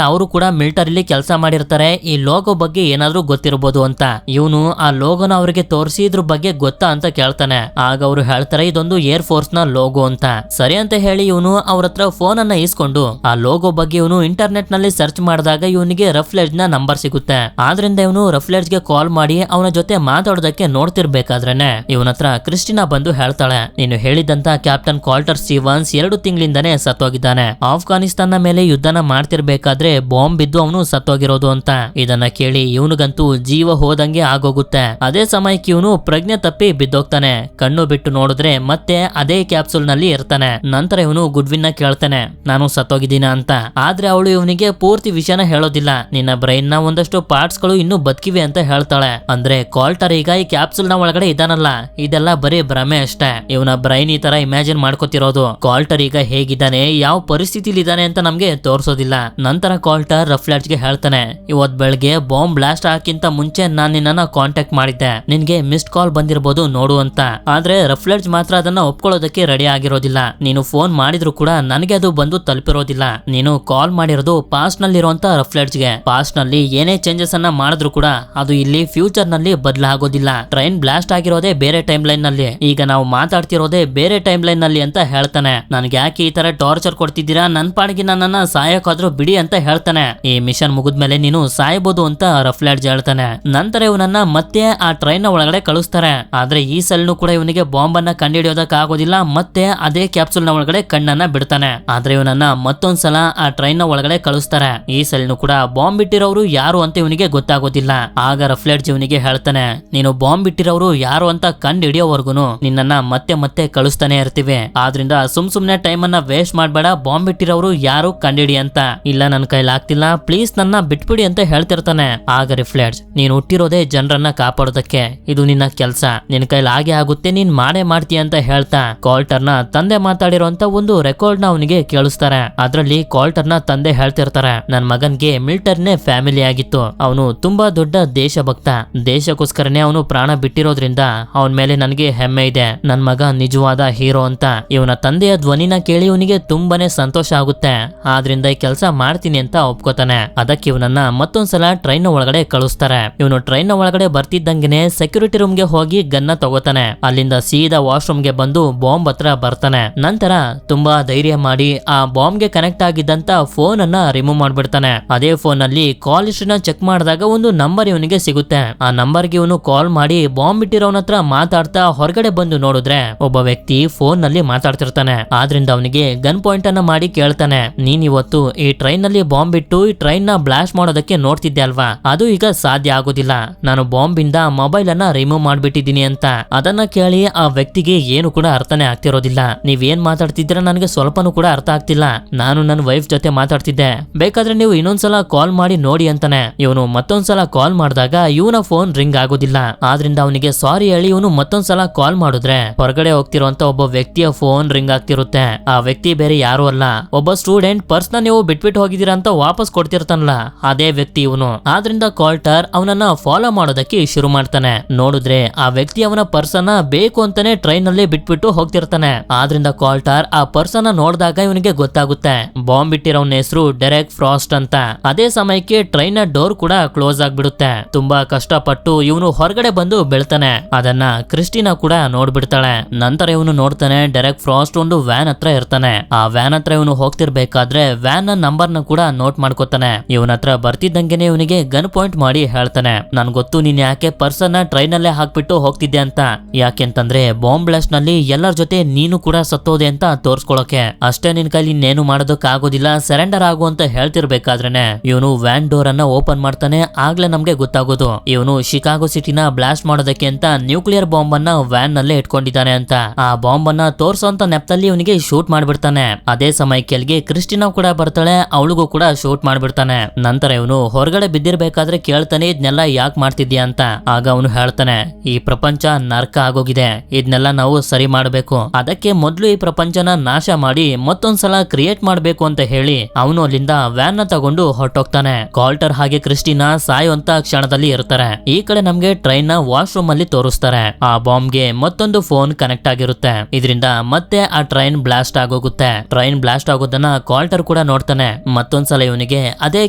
ಅವರು ಕೂಡ ಮಿಲಿಟರಿಲಿ ಕೆಲಸ ಮಾಡಿರ್ತಾರೆ, ಈ ಲೋಗೋ ಬಗ್ಗೆ ಏನಾದ್ರೂ ಗೊತ್ತಿರಬಹುದು ಅಂತ. ಇವನು ಆ ಲೋಗೋನ ಅವರಿಗೆ ತೋರಿಸಿ ಇದ್ರ ಬಗ್ಗೆ ಗೊತ್ತಾ ಅಂತ ಕೇಳ್ತಾನೆ. ಆಗ ಅವರು ಹೇಳ್ತಾರೆ ಇದೊಂದು ಏರ್ ಫೋರ್ಸ್ ನ ಲೋಗೋ ಅಂತ. ಸರಿ ಅಂತ ಹೇಳಿ ಇವನು ಅವ್ರ ಹತ್ರ ಫೋನ್ ಅನ್ನ ಇಸ್ಕೊಂಡು ಆ ಲೋಗೋ ಬಗ್ಗೆ ಇವನು ಇಂಟರ್ನೆಟ್ ನಲ್ಲಿ ಸರ್ಚ್ ಮಾಡಿದಾಗ ಇವನಿಗೆ ರಫ್ಲೆಡ್ಜ್ ನ ನಂಬರ್ ಸಿಗುತ್ತೆ. ಆದ್ರಿಂದ ಇವನು ರಫ್ಲೆಡ್ಜ್ ಗೆ ಕಾಲ್ ಮಾಡಿ ಅವನ ಜೊತೆ ಮಾತಾಡೋದಕ್ಕೆ ನೋಡ್ತಿರ್ಬೇಕಾದ್ರೇನೆ ಇವನ ಹತ್ರ ಕ್ರಿಸ್ಟಿನಾ ಬಂದು ಹೇಳ್ತಾಳೆ, ನೀನು ಹೇಳಿದಂತ ಕ್ಯಾಪ್ಟನ್ ಕಾಲ್ಟರ್ ಸ್ಟೀವನ್ಸ್ 2 ತಿಂಗಳಿಂದಾನೇ ಸತ್ತೋಗಿದ್ದಾನೆ. ಆಫ್ಘಾನಿಸ್ತಾನ ಮೇಲೆ ಯುದ್ಧನ ಮಾಡ್ತಿರ್ಬೇಕಾದ್ರೆ ಬಾಂಬ್ ಬಿದ್ದು ಅವನು ಸತ್ತೋಗಿರೋದು ಅಂತ. ಇದನ್ನ ಕೇಳಿ ಇವನಿಗಂತೂ ಜೀವ ಹೋದಂಗೆ ಆಗೋಗುತ್ತೆ. ಅದೇ ಸಮಯಕ್ಕೆ ಇವನು ಪ್ರಜ್ಞೆ ತಪ್ಪಿ ಬಿದ್ದೋಗ್ತಾನೆ. ಕಣ್ಣು ಬಿಟ್ಟು ನೋಡಿದ್ರೆ ಮತ್ತೆ ಅದೇ ಕ್ಯಾಪ್ಸೂಲ್ ನಲ್ಲಿ ಇರ್ತಾನೆ. ನಂತರ ಇವನು ಗುಡ್ವಿನ್ ನ ಕೇಳ್ತಾನೆ, ನಾನು ಸತ್ತೋಗಿದ್ದೀನ ಅಂತ. ಆದ್ರೆ ಅವಳು ಇವನಿಗೆ ಪೂರ್ತಿ ವಿಷಯನ ಹೇಳೋದಿಲ್ಲ. ನಿನ್ನ ಬ್ರೈನ್ ನ ಒಂದಷ್ಟು ಪಾರ್ಟ್ಸ್ ಗಳು ಇನ್ನೂ ಬದುಕಿವೆ ಅಂತ ಹೇಳ್ತಾಳೆ. ಅಂದ್ರೆ ಕಾಲ್ಟರ್ ಈಗ ಈ ಕ್ಯಾಪ್ಸೂಲ್ ನ ಒಳಗಡೆ ಇದಾನಲ್ಲ, ಇದೆಲ್ಲ ಬರೀ ಭ್ರಮೆ ಅಷ್ಟೇ. ಇವನ ಬ್ರೈನ್ ಈ ತರ ಇಮ್ಯಾಜಿನ್ ಮಾಡ್ಕೋತಿರೋದು. ಕಾಲ್ಟರ್ ಈಗ ಹೇಗಿದ್ದಾನೆ, ಯಾವ ಪರಿಸ್ಥಿತಿಲಿ ಇದ್ದಾನೆ ಅಂತ ನಮ್ಗೆ ತೋರಿಸೋದಿಲ್ಲ. ನಂತರ ಕಾಲ್ಟರ್ ರಫ್ಲೆಡ್ಜ್ ಗೆ ಹೇಳ್ತಾನೆ, ಇವತ್ ಬೆಳಗ್ಗೆ ಬಾಂಬ್ ಬ್ಲಾಸ್ಟ್ ಹಾಕಿಂತ ಮುಂಚೆ ನಾನ್ ನಿನ್ನ ಕಾಂಟ್ಯಾಕ್ಟ್ ಮಾಡಿದ್ದೆ, ನಿನ್ಗೆ ಮಿಸ್ಡ್ ಕಾಲ್ ಬಂದಿರಬಹುದು ನೋಡು ಅಂತ. ಆದ್ರೆ ರಫ್ಲೆಡ್ಜ್ ಮಾತ್ರ ಅದನ್ನ ಒಪ್ಕೊಳ್ಳೋದಕ್ಕೆ ರೆಡಿ ಆಗಿರೋದಿಲ್ಲ. ನೀನು ಫೋನ್ ಮಾಡಿದ್ರು ಕೂಡ ನನಗೆ ಅದು ಬಂದು ತಲುಪಿರೋದಿಲ್ಲ. ನೀನು ಕಾಲ್ ಮಾಡಿರೋದು ಪಾಸ್ಟ್ ನಲ್ಲಿ ಇರುವಂತ ರಫ್ಲೆಡ್ಜ್ ಗೆ. ಪಾಸ್ಟ್ ನಲ್ಲಿ ಏನೇ ಚೇಂಜಸ್ ಅನ್ನ ಮಾಡಿದ್ರು ಕೂಡ ಅದು ಇಲ್ಲಿ ಫ್ಯೂಚರ್ ನಲ್ಲಿ ಬದಲಾಗೋದಿಲ್ಲ. ಟ್ರೈನ್ ಬ್ಲಾಸ್ಟ್ ಆಗಿರೋದೇ ಬೇರೆ ಟೈಮ್ ಲೈನ್ ನಲ್ಲಿ, ಈಗ ನಾವು ಮಾತಾಡ್ತಿರೋದೇ ಬೇರೆ ಟೈಮ್ ಲೈನ್ ನಲ್ಲಿ ಅಂತ ಹೇಳ್ತಾನೆ. ನನ್ಗೆ ಯಾಕೆ ಈ ತರ ಟಾರ್ಚರ್ ಕೊಡ್ತಿದ್ದೀರಾ, ನನ್ ಪಾಡಿಗೆ ನನ್ನನ್ನ ಸಾಯಕ್ಕಾದ್ರೂ ಬಿಡಿ ಅಂತ ಹೇಳ್ತಾನೆ. ಈ ಮಿಷನ್ ಮುಗಿದ್ಮೇಲೆ ನೀನು ಸಾಯಬಹುದು ಅಂತ ರಫ್ಲೆಡ್ಜ್ ಹೇಳ್ತಾನೆ. ನಂತರ ಇವನನ್ನ ಮತ್ತೆ ಆ ಟ್ರೈನ್ ನ ಒಳಗಡೆ ಕಳಿಸ್ತಾರೆ. ಆದ್ರೆ ಈ ಸಲನು ಕೂಡ ಇವನಿಗೆ ಬಾಂಬ್ ಅನ್ನ ಕಂಡುಹಿಡಿಯೋದಕ್ಕೆ ಆಗೋದಿಲ್ಲ. ಮತ್ತೆ ಅದೇ ಕ್ಯಾಪ್ಸೂಲ್ ನ ಒಳಗಡೆ ಕಣ್ಣನ್ನ ಬಿಡ್ತಾನೆ. ಆದ್ರೆ ಇವನನ್ನ ಮತ್ತೊಂದ್ಸಲ ಆ ಟ್ರೈನ್ ನ ಒಳಗಡೆ ಕಳಿಸ್ತಾರೆ. ಈ ಸಲನು ಕೂಡ ಬಾಂಬ್ ಬಿಟ್ಟಿರೋರು ಯಾರು ಅಂತ ಇವನಿಗೆ ಗೊತ್ತಾಗೋದಿಲ್ಲ. ಆಗ ರಫ್ಲೆಡ್ಜ್ ಇವನಿಗೆ ಹೇಳ್ತಾನೆ, ನೀನು ಬಾಂಬ್ ಬಿಟ್ಟಿರೋರು ಯಾರು ಅಂತ ಕಂಡು ಹಿಡಿಯೋವರೆಗೂ ನಿನ್ನನ್ನ ಮತ್ತೆ ಮತ್ತೆ ಕಳಿಸ್ತಾನೆ ಇರ್ತೀವಿ. ಆದ್ರಿಂದ ಸುಮ್ನೆ ಟೈಮ್ ಅನ್ನ ವೇಸ್ಟ್ ಮಾಡ್ಬೇಡ, ಬಾಂಬ್ ಬಿಟ್ಟಿರೋರು ಯಾರು ಕಂಡಿಡಿ ಅಂತ. ಇಲ್ಲ ನನ್ನ ಕೈಲಾಗ್ತಿಲ್ಲ, ಪ್ಲೀಸ್ ನನ್ನ ಬಿಟ್ಬಿಡಿ ಅಂತ ಹೇಳ್ತಿರ್ತಾನೆ. ಆಗ ರಫ್ಲೆಡ್ಜ್, ನೀನು ಹುಟ್ಟಿರೋದೇ ಜನರನ್ನ ಕಾಪಾಡೋದಕ್ಕೆ, ಇದು ನಿನ್ನ ಕೆಲ್ಸ, ನಿನ್ ಕೈಲಿ ಹಾಗೆ ಆಗುತ್ತೆ, ನೀನ್ ಮಾಡೇ ಮಾಡ್ತೀಯ ಅಂತ ಹೇಳ್ತಾ ಕಾಲ್ಟರ್ ನ ತಂದೆ ಮಾತಾಡಿರೋಂತ ಒಂದು ರೆಕಾರ್ಡ್ ನ ಅವನಿಗೆ ಕೇಳಿಸ್ತಾರೆ. ಅದ್ರಲ್ಲಿ ಕಾಲ್ಟರ್ ನ ತಂದೆ ಹೇಳ್ತಿರ್ತಾರೆ, ನನ್ ಮಗನ್ಗೆ ಮಿಲಿಟರಿನೇ ಫ್ಯಾಮಿಲಿ ಆಗಿತ್ತು, ಅವನು ತುಂಬಾ ದೊಡ್ಡ ದೇಶಭಕ್ತ, ದೇಶಕ್ಕೋಸ್ಕರನೇ ಅವನು ಪ್ರಾಣ ಬಿಟ್ಟಿರೋದ್ರಿಂದ ಅವನ ಮೇಲೆ ನನಗೆ ಹೆಮ್ಮೆ ಇದೆ, ನನ್ ಮಗ ನಿಜವಾದ ಹೀರೋ ಅಂತ. ಇವನ ತಂದೆಯ ಧ್ವನಿನ ಕೇಳಿ ಇವನಿಗೆ ತುಂಬಾನೇ ಸಂತೋಷ ಆಗುತ್ತೆ. ಆದ್ರಿಂದ ಈ ಕೆಲಸ ಮಾಡ್ತೀನಿ ಅಂತ ಒಪ್ಕೋತಾನೆ. ಅದಕ್ಕೆ ಇವನನ್ನ ಮತ್ತೊಂದ್ಸಲ ಟ್ರೈನ್ ಒಳಗಡೆ ಕಳಿಸ್ತಾರೆ. ಇವನು ಟ್ರೈನ್ ಒಳಗಡೆ ಬರ್ತಿದ್ದಂಗೆನೆ ಸೆಕ್ಯೂರಿಟಿ ರೂಮ್ ಗೆ ಹೋಗಿ ಗನ್ನ ತಗೋತಾನೆ. ಅಲ್ಲಿಂದ ಸೀದಾ ವಾಶ್ರೂಮ್ ಗೆ ಬಂದು ಬಾಂಬ್ ಹತ್ರ ಬರ್ತಾನೆ. ನಂತರ ತುಂಬಾ ಧೈರ್ಯ ಮಾಡಿ ಆ ಬಾಂಬ್ ಗೆ ಕನೆಕ್ಟ್ ಆಗಿದ್ದಂತ ಫೋನ್ ಅನ್ನ ರಿಮೂವ್ ಮಾಡ್ಬಿಡ್ತಾನೆ. ಅದೇ ಫೋನ್ ನಲ್ಲಿ ಕಾಲ್ ಹಿಸ್ಟ್ರಿನ ಚೆಕ್ ಮಾಡಿದಾಗ ಒಂದು ನಂಬರ್ ಇವನಿಗೆ ಸಿಗುತ್ತೆ. ಆ ನಂಬರ್ ಗೆ ಇವನು ಕಾಲ್ ಮಾಡಿ ಬಾಂಬ್ ಇಟ್ಟಿರೋನ ಹತ್ರ ಮಾತಾಡ್ತಾ ಹೊರಗಡೆ ಬಂದು ನೋಡಿದ್ರೆ ಒಬ್ಬ ವ್ಯಕ್ತಿ ಫೋನ್ ನಲ್ಲಿ ಮಾತಾಡ್ತಿರ್ತಾನೆ. ಆದ್ರಿಂದ ಅವನಿಗೆ ಗನ್ ಪಾಯಿಂಟ್ ಅನ್ನ ಮಾಡಿ ಕೇಳ್ತಾನೆ, ನೀನ್ ಇವತ್ತು ಈ ಟ್ರೈನ್ ನಲ್ಲಿ ಬಾಂಬ್ ಇಟ್ಟು ಈ ಟ್ರೈನ್ ನ ಬ್ಲಾಸ್ಟ್ ಮಾಡೋದಕ್ಕೆ ನೋಡ್ತಿದ್ದೆ ಅಲ್ವಾ, ಅದು ಈಗ ಸಾಧ್ಯ ಆಗೋದಿಲ್ಲ, ನಾನು ಬಾಂಬ್ ಇಂದ ಮೊಬೈಲ್ ಅನ್ನ ರಿಮೂವ್ ಮಾಡ್ಬಿಟ್ಟಿದೀನಿ ಅಂತ. ಅದನ್ನ ಕೇಳಿ ಆ ವ್ಯಕ್ತಿಗೆ ಏನು ಕೂಡ ಅರ್ಥನೇ ಆಗ್ತಿರೋದಿಲ್ಲ. ನೀವೇನ್ ಮಾತಾಡ್ತಿದ್ದೀರಾ ನನಗೆ ಸ್ವಲ್ಪನೂ ಕೂಡ ಅರ್ಥ ಆಗ್ತಿಲ್ಲ, ನಾನು ನನ್ನ ವೈಫ್ ಜೊತೆ ಮಾತಾಡ್ತಿದ್ದೆ, ಬೇಕಾದ್ರೆ ನೀವು ಇನ್ನೊಂದ್ಸಲ ಕಾಲ್ ಮಾಡಿ ನೋಡಿ ಅಂತಾನೆ. ಇವನು ಮತ್ತೊಂದ್ಸಲ ಕಾಲ್ ಮಾಡಿದಾಗ ಇವನ ಫೋನ್ ರಿಂಗ್ ಆಗೋದಿಲ್ಲ. ಆದ್ರಿಂದ ಅವನಿಗೆ ಸಾರಿ ಹೇಳಿ ಇವನು ಮತ್ತೊಂದ್ಸಲ ಕಾಲ್ ಮಾಡಿದ್ರೆ ಹೊರಗಡೆ ಹೋಗ್ತಿರುವಂತ ಒಬ್ಬ ವ್ಯಕ್ತಿಯ ಫೋನ್ ರಿಂಗ್ ಆಗ್ತಿರುತ್ತೆ. ಆ ವ್ಯಕ್ತಿ ಬೇರೆ ಯಾರು ಅಲ್ಲ, ಒಬ್ಬ ಸ್ಟೂಡೆಂಟ್ ಪರ್ಸ್ನ ನೀವು ಬಿಟ್ಬಿಟ್ಟು ಹೋಗಿದ್ದೀರಾ ಅಂತ ವಾಪಸ್ ಕೊಡ್ತಿರ್ತಾನಲ್ಲ ಅದೇ ವ್ಯಕ್ತಿ ಇವನು. ಆದ್ರಿಂದ ಕಾಲ್ಟರ್ ಅವನನ್ನ ಫಾಲೋ ಮಾಡೋದಕ್ಕೆ ಶುರು ಮಾಡ್ತಾನೆ. ನೋಡಿದ್ರೆ ಆ ವ್ಯಕ್ತಿ ಅವನ ಪರ್ಸನ್ನ ಬೇಕು ಅಂತಾನೆ ಟ್ರೈನ್ ನಲ್ಲಿ ಬಿಟ್ಬಿಟ್ಟು ಹೋಗ್ತಿರ್ತಾನೆ. ಆದ್ರಿಂದ ಕಾಲ್ಟರ್ ಆ ಪರ್ಸನ್ನ ನೋಡಿದಾಗ ಇವನಿಗೆ ಗೊತ್ತಾಗುತ್ತೆ ಬಾಂಬ್ ಇಟ್ಟಿರೋನ ಹೆಸರು ಡೆರೆಕ್ ಫ್ರಾಸ್ಟ್ ಅಂತ. ಅದೇ ಸಮಯಕ್ಕೆ ಟ್ರೈನ್ ನ ಡೋರ್ ಕೂಡ ಕ್ಲೋಸ್ ಆಗ್ಬಿಡುತ್ತೆ. ತುಂಬಾ ಕಷ್ಟಪಟ್ಟು ಇವನು ಹೊರಗಡೆ ಬಂದು ಬೀಳ್ತಾನೆ. ಅದನ್ನ ಕ್ರಿಸ್ಟಿನಾ ಕೂಡ ನೋಡ್ಬಿಡ್ತಾಳೆ. ನಂತರ ಇವನು ನೋಡ್ತಾನೆ ಡೆರೆಕ್ ಫ್ರಾಸ್ಟ್ ಒಂದು ವ್ಯಾನ್ ಹತ್ರ ಇರ್ತಾನೆ. ಆ ವ್ಯಾನ್ ಹತ್ರ ಇವನು ಹೋಗ್ತಿರ್ಬೇಕಾದ್ರೆ ವ್ಯಾನ್ ನ ನಂಬರ್ ನ ಕೂಡ ನೋಟ್ ಮಾಡ್ಕೋತಾನೆ. ಇವನ ಹತ್ರ ಬರ್ತಿದ್ದಂಗೆನೆ ಇವನಿಗೆ ಗನ್ ಪಾಯಿಂಟ್ ಮಾಡಿ ಹೇಳ್ತಾನೆ, ನನ್ ಗೊತ್ತು ನೀನ್ ಯಾಕೆ ಪರ್ಸನ್ ನ ಟ್ರೈನ್ ಅಲ್ಲೇ ಹಾಕ್ಬಿಟ್ಟು ಹೋಗ್ತಿದ್ದೆ ಅಂತ. ಯಾಕೆಂತಂದ್ರೆ ಬಾಂಬ್ ಬ್ಲಾಸ್ಟ್ ನಲ್ಲಿ ಎಲ್ಲರ ಜೊತೆ ನೀನು ಕೂಡ ಸತ್ತೋದೆ ಅಂತ ತೋರ್ಸ್ಕೊಳಕ್ಕೆ. ಅಷ್ಟೇ ನಿನ್ ಕೈಲಿ ಇನ್ನೇನು ಮಾಡೋದಕ್ಕೆ ಆಗೋದಿಲ್ಲ, ಸರೆಂಡರ್ ಆಗು ಅಂತ ಹೇಳ್ತಿರ್ಬೇಕಾದ್ರೇನೆ ಇವನು ವ್ಯಾನ್ ಡೋರ್ ಅನ್ನ ಓಪನ್ ಮಾಡ್ತಾನೆ. ಆಗ್ಲೇ ನಮ್ಗೆ ಗೊತ್ತಾಗೋದು ಇವನು ಶಿಕಾಗೋ ಸಿಟಿನ ಬ್ಲಾಸ್ಟ್ ಮಾಡೋದಕ್ಕೆ ಅಂತ ನ್ಯೂಕ್ಲಿಯರ್ ಬಾಂಬ್ ಅನ್ನ ವ್ಯಾನ್ ನಲ್ಲೇ ಇಟ್ಕೊಂಡಿದ್ದಾನೆ ಅಂತ. ಆ ಬಾಂಬ್ ಅನ್ನ ತೋರ್ಸೋಂತ ನೆಪದಲ್ಲಿ ಇವನಿಗೆ ಶೂಟ್ ಮಾಡ್ಬಿಡ್ತಾನೆ. ಅದೇ ಸಮಯಕ್ಕೆ ಮೈಕೆಲ್ಗೆ ಕ್ರಿಸ್ಟಿನಾ ಕೂಡ ಬರ್ತಾಳೆ, ಅವಳಿಗೂ ಕೂಡ ಶೂಟ್ ಮಾಡ್ಬಿಡ್ತಾನೆ. ನಂತರ ಇವನು ಹೊರಗಡೆ ಬಿದ್ದಿರ್ಬೇಕಾದ್ರೆ ಕೇಳ್ತಾನೆ ಇದನ್ನೆಲ್ಲ ಯಾಕೆ ಮಾಡ್ತಿದ್ಯಾ ಅಂತ. ಆಗ ಅವನು ಹೇಳ್ತಾನೆ ಈ ಪ್ರಪಂಚ ನರ್ಕ ಆಗೋಗಿದೆ, ಇದನ್ನೆಲ್ಲ ನಾವು ಸರಿ ಮಾಡಬೇಕು, ಅದಕ್ಕೆ ಮೊದಲು ಈ ಪ್ರಪಂಚನ ನಾಶ ಮಾಡಿ ಮತ್ತೊಂದ್ಸಲ ಕ್ರಿಯೇಟ್ ಮಾಡ್ಬೇಕು ಅಂತ ಹೇಳಿ ಅವನು ಅಲ್ಲಿಂದ ವ್ಯಾನ್ ನ ತಗೊಂಡು ಹೊರಟೋಗ್ತಾನೆ. ಕಾಲ್ಟರ್ ಹಾಗೆ ಕ್ರಿಸ್ಟಿನಾ ಸಾಯುವಂತ ಕ್ಷಣದಲ್ಲಿ ಇರ್ತಾರೆ. ಈ ಕಡೆ ನಮ್ಗೆ ಟ್ರೈನ್ ನ ವಾಶ್ರೂಮ್ ಅಲ್ಲಿ ತೋರಿಸ್ತಾರೆ. ಆ ಬಾಂಬ್ಗೆ ಮತ್ತೊಂದು ಫೋನ್ ಕನೆಕ್ಟ್ ಆಗಿರುತ್ತೆ. ಇದರಿಂದ ಮತ್ತೆ ಆ ಟ್ರೈನ್ ಬ್ಲಾಸ್ಟ್ ಆಗೋಗುತ್ತೆ. ಟ್ರೈನ್ ಬ್ಲಾಸ್ಟ್ ಆಗೋದನ್ನ ಕಾಲ್ಟರ್ ಕೂಡ ನೋಡ್ತಾನೆ. ಮತ್ತೊಂದ್ಸಲ ಇವನಿಗೆ ಅದೇ